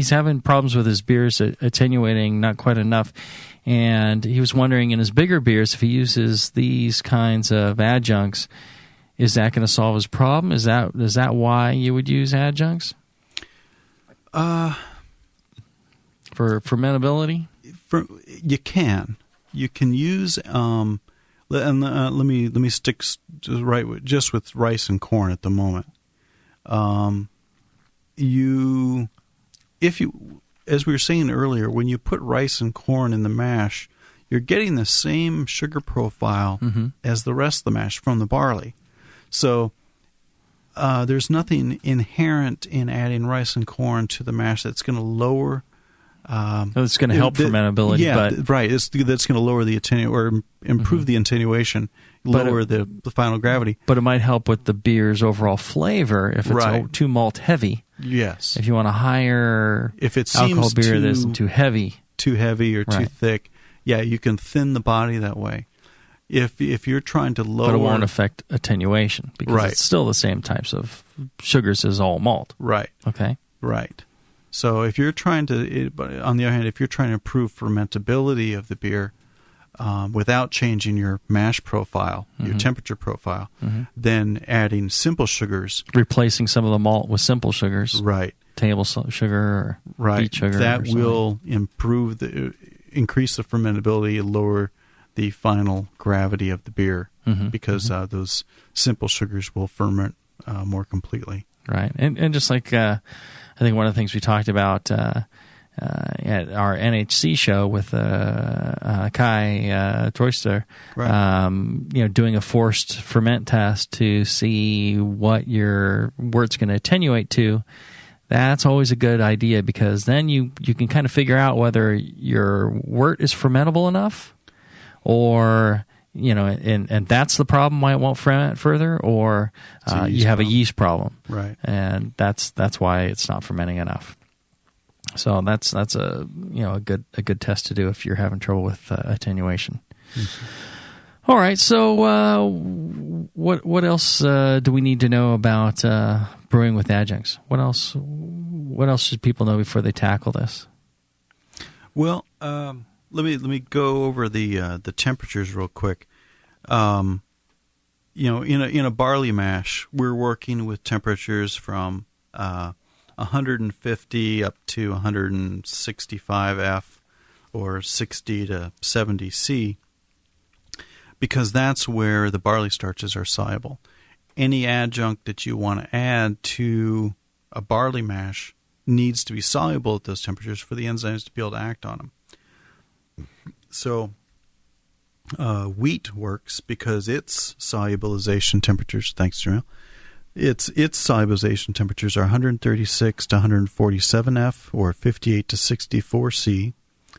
having problems with his beers attenuating not quite enough, and he was wondering in his bigger beers if he uses these kinds of adjuncts, is that going to solve his problem? Is that why you would use adjuncts? For fermentability? You can use let me stick just with rice and corn at the moment. As we were saying earlier, when you put rice and corn in the mash, you're getting the same sugar profile as the rest of the mash from the barley. So there's nothing inherent in adding rice and corn to the mash that's going to lower. It's going to help fermentability. Yeah, but right. That's going to lower the or improve the attenuation, lower the final gravity. But it might help with the beer's overall flavor if it's too malt heavy. Yes. If you want a higher alcohol beer that isn't too heavy. too heavy or too Right. thick. Yeah, you can thin the body that way. If you're trying to lower, But it won't affect attenuation because Right. it's still the same types of sugars as all malt. Right. Okay. Right. So if you're trying to, but on the other hand, if you're trying to improve fermentability of the beer without changing your mash profile, your temperature profile, then adding simple sugars, Replacing some of the malt with simple sugars. right, Table sugar or beet sugar. that or something. will increase the fermentability, lower the final gravity of the beer because those simple sugars will ferment more completely. Right. And just like I think one of the things we talked about at our NHC show with Kai Troyster, Right. doing a forced ferment test to see what your wort's going to attenuate to, that's always a good idea because then you can kind of figure out whether your wort is fermentable enough or... and that's the problem why it won't ferment further, or you have a yeast problem, Right. And that's why it's not fermenting enough. So that's a good test to do if you're having trouble with attenuation. All right, so what else do we need to know about brewing with adjuncts? What else should people know before they tackle this? Well, let me go over the temperatures real quick. In a barley mash, we're working with temperatures from 150 up to 165 F or 60 to 70 C, because that's where the barley starches are soluble. Any adjunct that you want to add to a barley mash needs to be soluble at those temperatures for the enzymes to be able to act on them. So wheat works because its solubilization temperatures, thanks Jamil, its solubilization temperatures are 136 to 147 F or 58 to 64 C.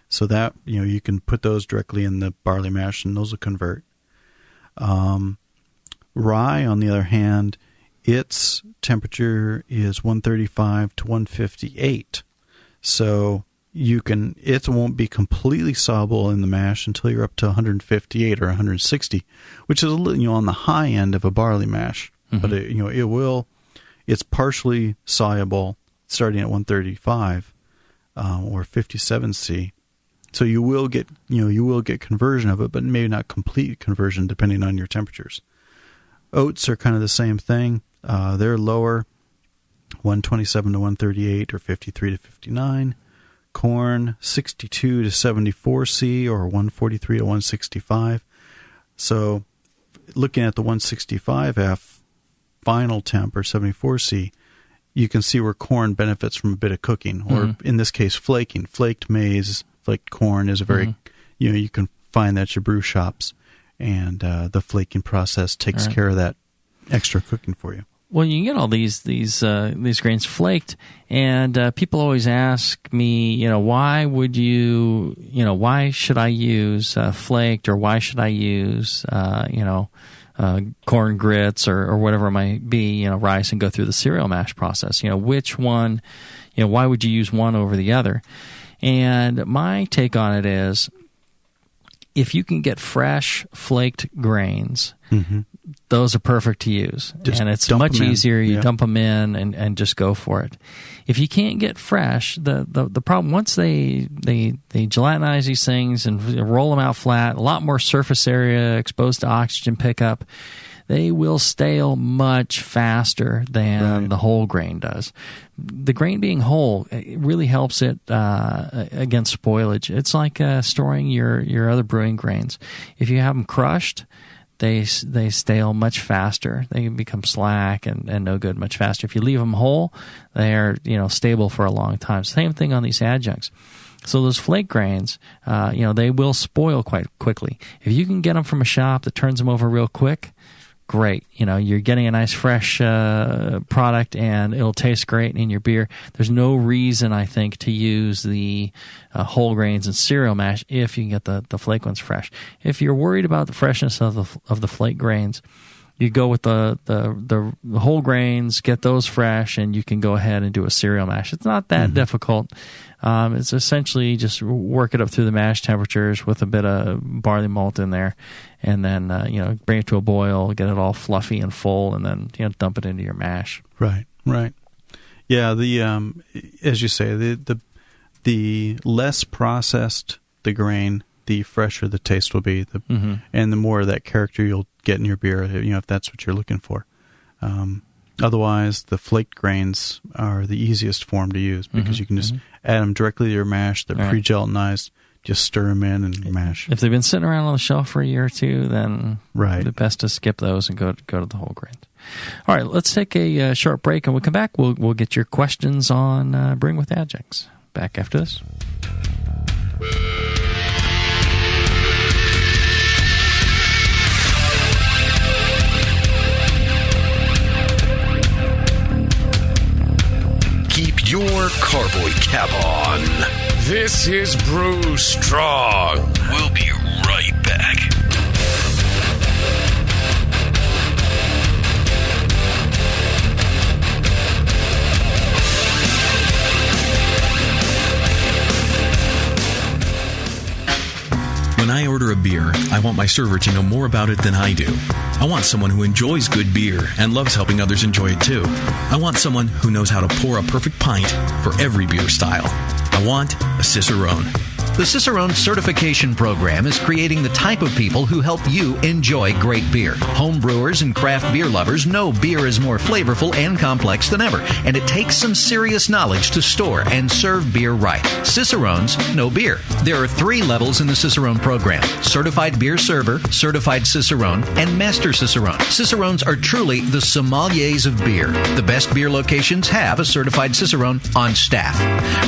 So that you can put those directly in the barley mash and those will convert. Rye, on the other hand, its temperature is 135 to 158. So it won't be completely soluble in the mash until you're up to 158 or 160, which is a little, on the high end of a barley mash. But it's partially soluble starting at 135 or 57 C. So you will get conversion of it, but maybe not complete conversion depending on your temperatures. Oats are kind of the same thing. They're lower, 127 to 138 or 53 to 59. Corn, 62 to 74 C or 143 to 165. So looking at the 165 F final temp or 74 C, you can see where corn benefits from a bit of cooking, or in this case, flaking. Flaked maize, flaked corn is a very, you can find that at your brew shops, and the flaking process takes care of that extra cooking for you. Well, you can get all these grains flaked, and people always ask me, why should I use flaked, or why should I use, corn grits or whatever it might be, rice, and go through the cereal mash process? Which one, why would you use one over the other? And my take on it is, if you can get fresh flaked grains, those are perfect to use. Just and it's dump much them in. easier. You Yeah. dump them in and just go for it. If you can't get fresh, the problem, once they gelatinize these things and roll them out flat, a lot more surface area exposed to oxygen pickup, they will stale much faster than the whole grain does. The grain being whole, it really helps it against spoilage. It's like storing your other brewing grains. If you have them crushed, they stale much faster. They become slack and no good much faster. If you leave them whole, they are stable for a long time. Same thing on these adjuncts. So those flake grains, they will spoil quite quickly. If you can get them from a shop that turns them over real quick, great. You're getting a nice fresh product, and it'll taste great in your beer. There's no reason, I think, to use the whole grains and cereal mash if you can get the flake ones fresh. If you're worried about the freshness of the flake grains, you go with the whole grains, get those fresh, and you can go ahead and do a cereal mash. It's not that difficult. It's essentially just work it up through the mash temperatures with a bit of barley malt in there, and then bring it to a boil, get it all fluffy and full, and then dump it into your mash. Right. Yeah, the as you say, the less processed the grain, the fresher the taste will be, and the more of that character you'll get in your beer, if that's what you're looking for. Otherwise, the flaked grains are the easiest form to use because you can just add them directly to your mash. They're pre-gelatinized. Just stir them in and mash. If they've been sitting around on the shelf for a year or two, then the best to skip those and go to the whole grains. All right, let's take a short break, and we'll come back. We'll get your questions on Brewing with Adjuncts. Back after this. Keep your carboy cap on. This is Brew Strong. We'll be right back. When I order a beer, I want my server to know more about it than I do. I want someone who enjoys good beer and loves helping others enjoy it too. I want someone who knows how to pour a perfect pint for every beer style. I want a Cicerone. The Cicerone Certification Program is creating the type of people who help you enjoy great beer. Home brewers and craft beer lovers know beer is more flavorful and complex than ever, and it takes some serious knowledge to store and serve beer right. Cicerones know beer. There are 3 levels in the Cicerone program: Certified Beer Server, Certified Cicerone, and Master Cicerone. Cicerones are truly the sommeliers of beer. The best beer locations have a Certified Cicerone on staff.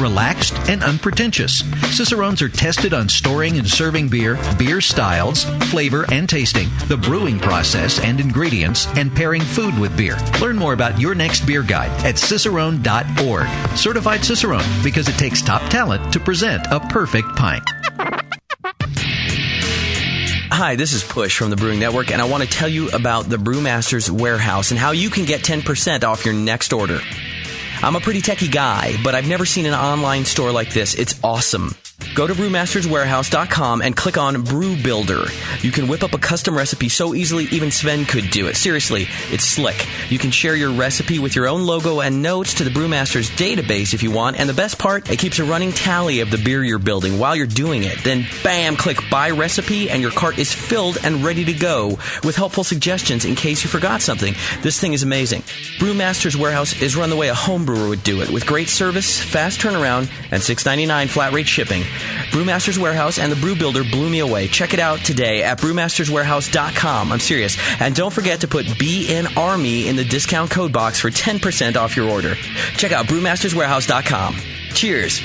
Relaxed and unpretentious. Cicerones are tested on storing and serving beer, beer styles, flavor and tasting, the brewing process and ingredients, and pairing food with beer. Learn more about your next beer guide at cicerone.org. Certified Cicerone, because it takes top talent to present a perfect pint. Hi, this is Push from the Brewing Network, and I want to tell you about the Brewmaster's Warehouse and how you can get 10% off your next order. I'm a pretty techie guy, but I've never seen an online store like this. It's awesome. Go to brewmasterswarehouse.com and click on Brew Builder. You can whip up a custom recipe so easily even Sven could do it. Seriously, it's slick. You can share your recipe with your own logo and notes to the Brewmaster's database if you want. And the best part, it keeps a running tally of the beer you're building while you're doing it. Then, bam, click Buy Recipe, and your cart is filled and ready to go with helpful suggestions in case you forgot something. This thing is amazing. Brewmaster's Warehouse is run the way a home brewer would do it, with great service, fast turnaround, and $6.99 flat rate shipping. Brewmaster's Warehouse and the Brew Builder blew me away. Check it out today at brewmasterswarehouse.com. I'm serious. And don't forget to put BNARMY in the discount code box for 10% off your order. Check out brewmasterswarehouse.com. Cheers.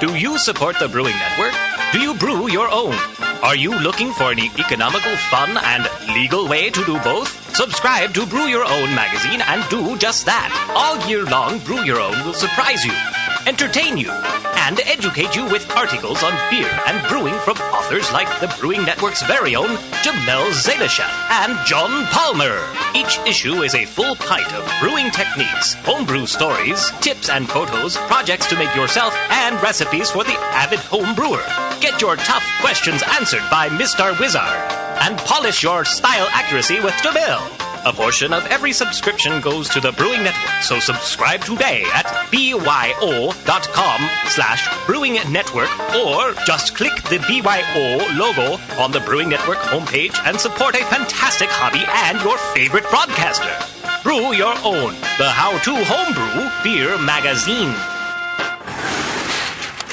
Do you support the Brewing Network? Do you brew your own? Are you looking for an economical, fun, and legal way to do both? Subscribe to Brew Your Own magazine and do just that. All year long, Brew Your Own will surprise you, entertain you, and educate you with articles on beer and brewing from authors like the Brewing Network's very own Jamil and John Palmer. Each issue is a full pint of brewing techniques, homebrew stories, tips and photos, projects to make yourself, and recipes for the avid home brewer. Get your tough questions answered by Mr. Wizard, and polish your style accuracy with Jamil. A portion of every subscription goes to the Brewing Network, so subscribe today at byo.com/Brewing Network, or just click the BYO logo on the Brewing Network homepage and support a fantastic hobby and your favorite broadcaster. Brew Your Own, the how-to homebrew beer magazine.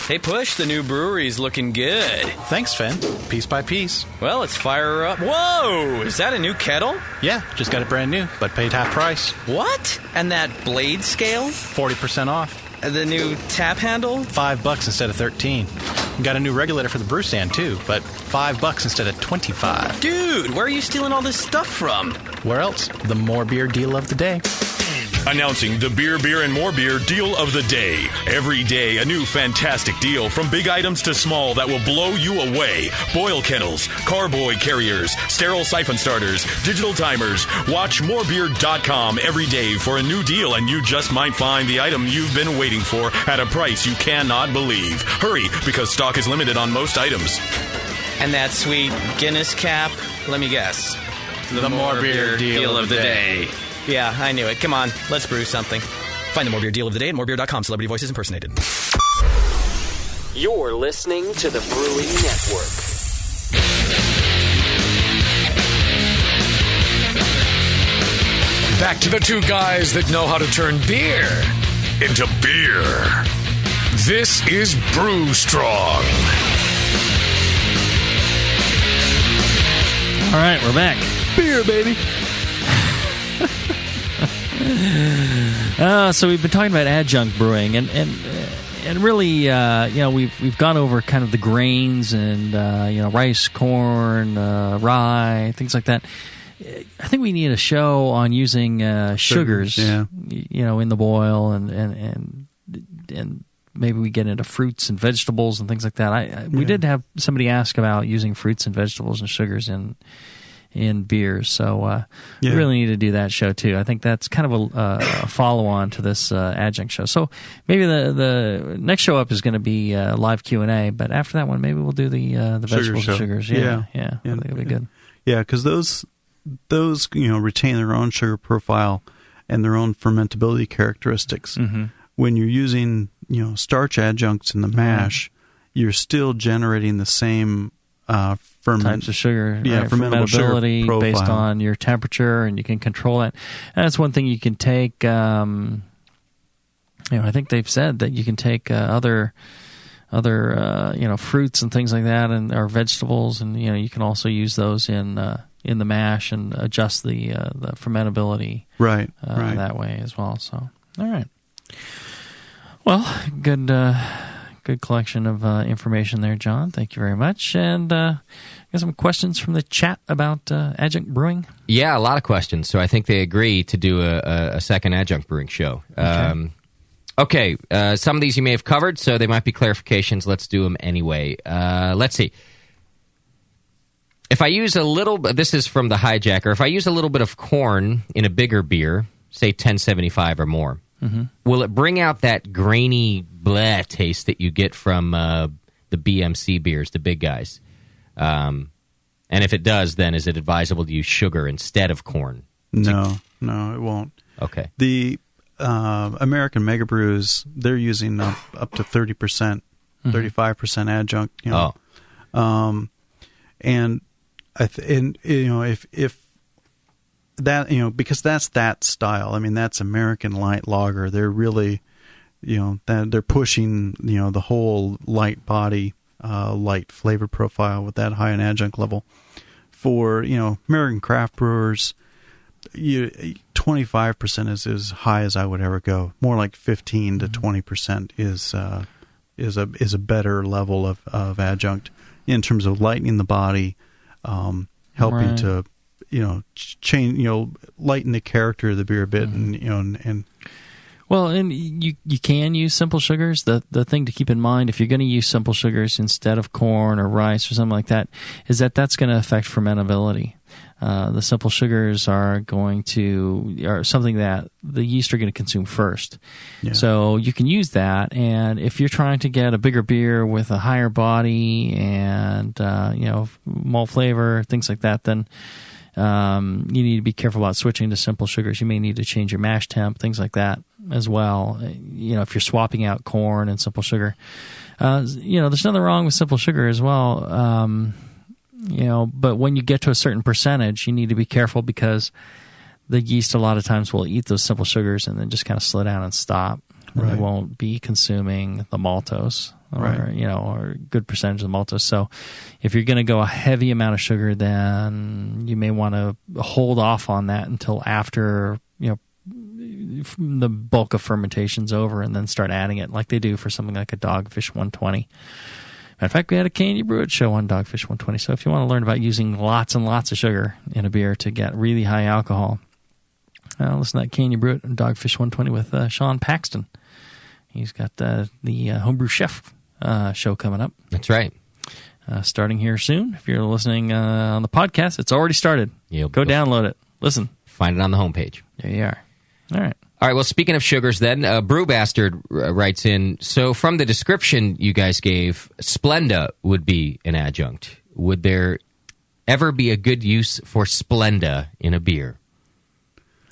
Hey, Push, the new brewery's looking good. Thanks, Finn. Piece by piece. Well, let's fire her up. Whoa! Is that a new kettle? Yeah, just got it brand new, but paid half price. What? And that blade scale? 40% off. The new tap handle? $5 instead of $13. Got a new regulator for the brew stand, too, but $5 instead of $25. Dude, where are you stealing all this stuff from? Where else? The More Beer deal of the day. Announcing the Beer, Beer, and More Beer Deal of the Day. Every day, a new fantastic deal from big items to small that will blow you away. Boil kettles, carboy carriers, sterile siphon starters, digital timers. Watch morebeer.com every day for a new deal, and you just might find the item you've been waiting for at a price you cannot believe. Hurry, because stock is limited on most items. And that sweet Guinness cap, let me guess. The More Beer Deal of the Day. Yeah, I knew it. Come on, let's brew something. Find the More Beer Deal of the Day at morebeer.com. Celebrity voices impersonated. You're listening to the Brewing Network. Back to the two guys that know how to turn beer into beer. This is Brew Strong. All right, we're back. Beer, baby. So we've been talking about adjunct brewing, and really, we've gone over kind of the grains and rice, corn, rye, things like that. I think we need a show on using sugars, in the boil, and maybe we get into fruits and vegetables and things like that. We did have somebody ask about using fruits and vegetables and sugars in beers, so we really need to do that show too. I think that's kind of a follow-on to this adjunct show. So maybe the next show up is going to be live Q&A, but after that one, maybe we'll do the vegetables and sugars. I think it'll be good. Yeah, because those retain their own sugar profile and their own fermentability characteristics. Mm-hmm. When you're using starch adjuncts in the mash, you're still generating the same types of sugar, fermentability sugar based on your temperature, and you can control it. And that's one thing you can take. I think they've said that you can take other fruits and things like that, or vegetables, and you can also use those in the mash and adjust the fermentability right that way as well. So, all right. Well, good collection of information there, John. Thank you very much. And got some questions from the chat about adjunct brewing? Yeah, a lot of questions. So I think they agree to do a second adjunct brewing show. Okay. Some of these you may have covered, so they might be clarifications. Let's do them anyway. Let's see. If I use this is from the Hijacker, if I use a little bit of corn in a bigger beer, say 1075 or more, will it bring out that grainy bleh taste that you get from the BMC beers, the big guys? And if it does, then is it advisable to use sugar instead of corn? No, it won't. Okay. The American Mega Brews, they're using up to 30%, 35% adjunct. And if that because that's that style. I mean, that's American light lager. They're really they're pushing the whole light body, light flavor profile with that high an adjunct level. For American craft brewers, 25% is as high as I would ever go. More like 15 to 20% is a better level of adjunct in terms of lightening the body, helping to change, lighten the character of the beer a bit, and well, and you can use simple sugars. The thing to keep in mind, if you're going to use simple sugars instead of corn or rice or something like that, is that's going to affect fermentability. The simple sugars are something that the yeast are going to consume first. Yeah. So you can use that, and if you're trying to get a bigger beer with a higher body and malt flavor, things like that, then you need to be careful about switching to simple sugars. You may need to change your mash temp, things like that as well. If you're swapping out corn and simple sugar, there's nothing wrong with simple sugar as well. But when you get to a certain percentage, you need to be careful because the yeast a lot of times will eat those simple sugars and then just kind of slow down and stop. And they won't be consuming the maltose or a good percentage of the maltose. So if you're going to go a heavy amount of sugar, then you may want to hold off on that until after, the bulk of fermentation's over, and then start adding it like they do for something like a Dogfish 120. In fact, we had a Can You Brew It show on Dogfish 120. So if you want to learn about using lots and lots of sugar in a beer to get really high alcohol, Listen to that Can You Brew It? Dogfish 120 with Sean Paxton. He's got the Homebrew Chef show coming up. That's right. Starting here soon. If you're listening on the podcast, it's already started. Go download it. Listen. Find it on the homepage. There you are. All right. All right, well, speaking of sugars then, Brew Bastard writes in, so from the description you guys gave, Splenda would be an adjunct. Would there ever be a good use for Splenda in a beer?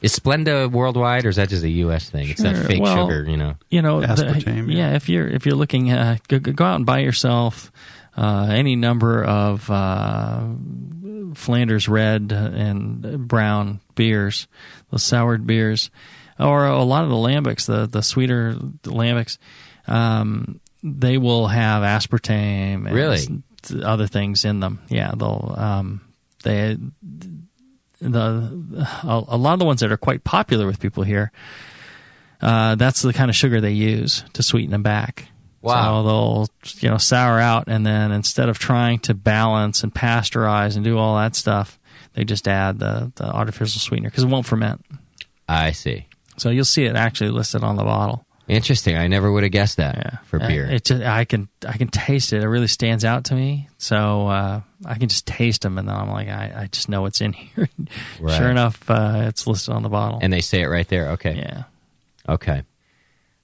Is Splenda worldwide, or is that just a U.S. thing? It's that fake sugar, aspartame. If you're looking, go out and buy yourself any number of Flanders Red and Brown beers, those soured beers, or a lot of the lambics, the sweeter lambics. They will have aspartame and other things in them. Yeah, they'll a lot of the ones that are quite popular with people here. That's the kind of sugar they use to sweeten them back. Wow. So they'll sour out, and then instead of trying to balance and pasteurize and do all that stuff, they just add the artificial sweetener because it won't ferment. I see. So you'll see it actually listed on the bottle. Interesting. I never would have guessed that for beer. I can taste it. It really stands out to me. So I can just taste them, and then I'm like, I just know it's in here. Right. Sure enough, it's listed on the bottle. And they say it right there. Okay. Yeah. Okay.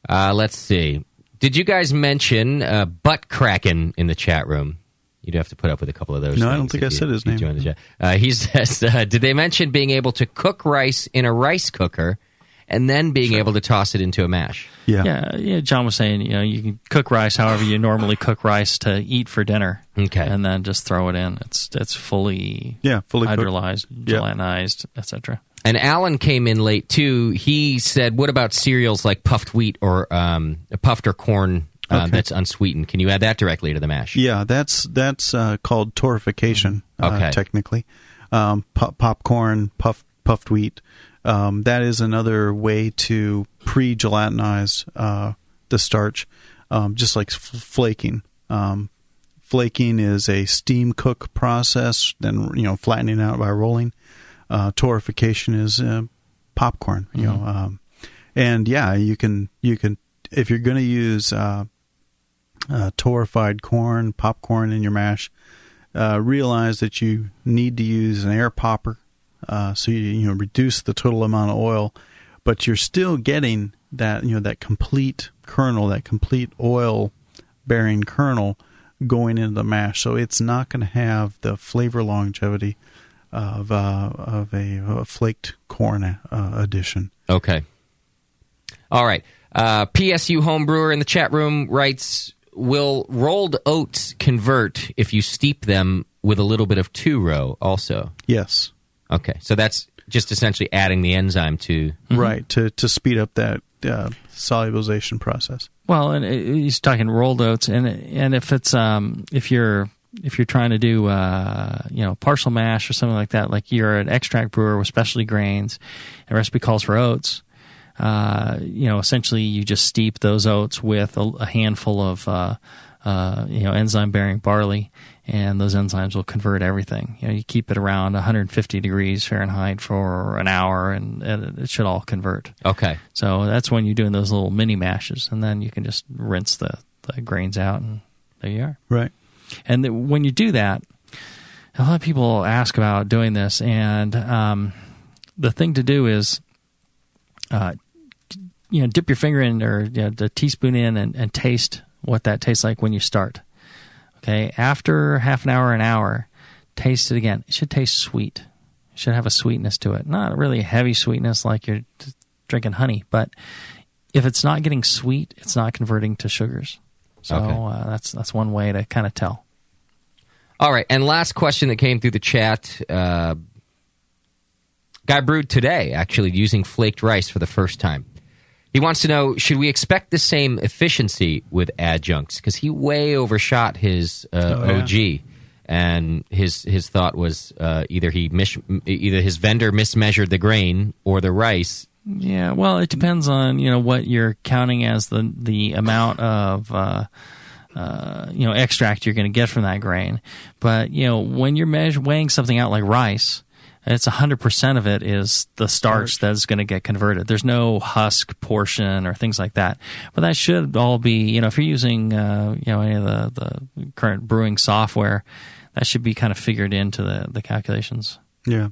Let's see. Did you guys mention Butt Kraken in the chat room? You'd have to put up with a couple of those. No, I don't think I said his name. The chat. He says, did they mention being able to cook rice in a rice cooker and then being able to toss it into a mash? Yeah. John was saying, you can cook rice however you normally cook rice to eat for dinner. Okay. And then just throw it in. It's fully hydrolyzed, gelatinized, etc. And Alan came in late too. He said, "What about cereals like puffed wheat or puffed or corn that's unsweetened? Can you add that directly to the mash?" Yeah, that's called torrefication. Technically, popcorn, puffed wheat. That is another way to pre-gelatinize the starch, just like flaking. Flaking is a steam cook process, then flattening out by rolling. Torrefication is popcorn, and you can if you're going to use torrefied corn, popcorn in your mash, realize that you need to use an air popper, so you reduce the total amount of oil, but you're still getting that that complete kernel, that complete oil bearing kernel going into the mash, so it's not going to have the flavor longevity of a flaked corn addition. Okay. All right. PSU homebrewer in the chat room writes, will rolled oats convert if you steep them with a little bit of 2-row also? Yes. Okay. So that's just essentially adding the enzyme to... Right, to speed up that solubilization process. Well, and he's talking rolled oats, and if it's if you're trying to do partial mash or something like that, like you're an extract brewer with specialty grains, and the recipe calls for oats, essentially you just steep those oats with a handful of enzyme bearing barley, and those enzymes will convert everything. You keep it around 150 degrees Fahrenheit for an hour, and it should all convert. Okay. So that's when you're doing those little mini mashes, and then you can just rinse the grains out, and there you are. Right. And when you do that, a lot of people ask about doing this, and the thing to do is, dip your finger in or the teaspoon in and taste what that tastes like when you start. Okay, after half an hour, taste it again. It should taste sweet. It should have a sweetness to it. Not really a heavy sweetness like you're drinking honey, but if it's not getting sweet, it's not converting to sugars. So that's one way to kind of tell. All right, and last question that came through the chat. Guy brewed today, actually, using flaked rice for the first time. He wants to know, should we expect the same efficiency with adjuncts? Because he way overshot his OG, and his thought was either his vendor mismeasured the grain or the rice. Yeah, well, it depends on what you're counting as the amount of extract you're going to get from that grain. But when you're weighing something out like rice, It's 100% of it is the starch that's going to get converted. There's no husk portion or things like that. But that should all be, if you're using, any of the current brewing software, that should be kind of figured into the calculations. Yeah.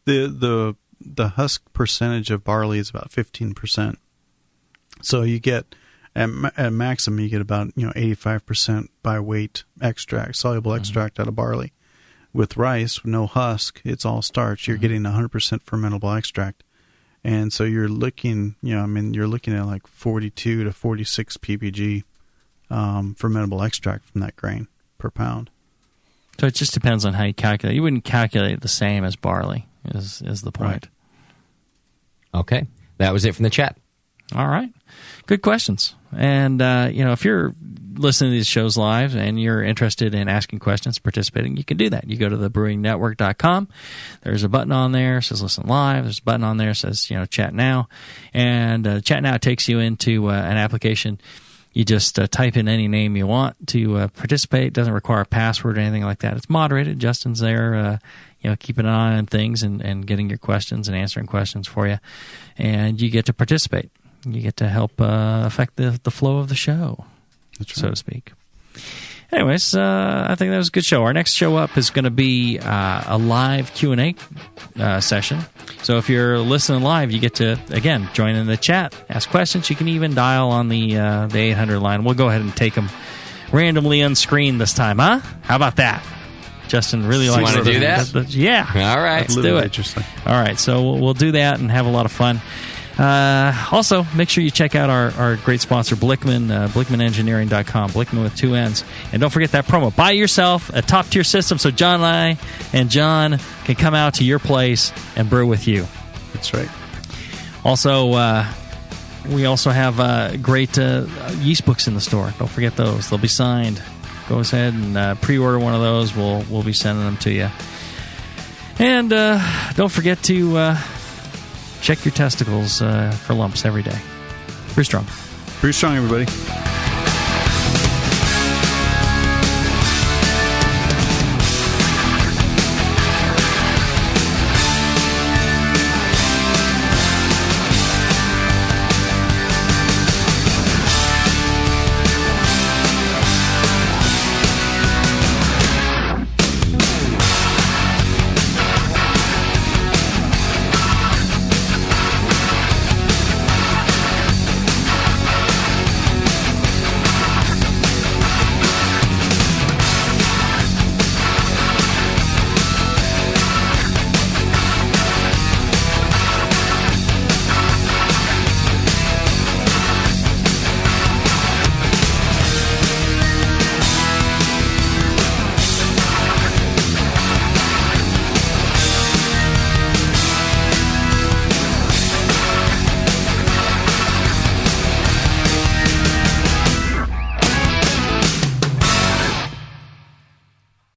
The husk percentage of barley is about 15%. So you get, at maximum, you get about, 85% by weight extract, soluble extract out of barley. With rice, no husk, it's all starch. You're getting 100% fermentable extract. And so you're looking, you're looking at like 42 to 46 ppg fermentable extract from that grain per pound. So it just depends on how you calculate. You wouldn't calculate the same as barley, is the point. Right. Okay. That was it from the chat. All right. Good questions. And, if you're listening to these shows live and you're interested in asking questions, participating, you can do that. You go to thebrewingnetwork.com. There's a button on there that says listen live. There's a button on there that says, chat now. And chat now takes you into an application. You just type in any name you want to participate. It doesn't require a password or anything like that. It's moderated. Justin's there, keeping an eye on things and getting your questions and answering questions for you. And you get to participate. You get to help affect the flow of the show, so to speak. Anyways, I think that was a good show. Our next show up is going to be a live Q&A session. So if you're listening live, you get to, again, join in the chat, ask questions. You can even dial on the 800 line. We'll go ahead and take them randomly on screen this time, huh? How about that? Justin really likes to do that? Yeah. All right. Let's do it. Interesting. All right, so we'll do that and have a lot of fun. Also, make sure you check out our great sponsor, Blickman, BlickmanEngineering.com, Blickman with 2 N's. And don't forget that promo. Buy yourself a top-tier system so John and I and John can come out to your place and brew with you. That's right. Also, we also have great yeast books in the store. Don't forget those. They'll be signed. Go ahead and pre-order one of those. We'll be sending them to you. And don't forget to... check your testicles for lumps every day. Brew Strong. Brew Strong, everybody.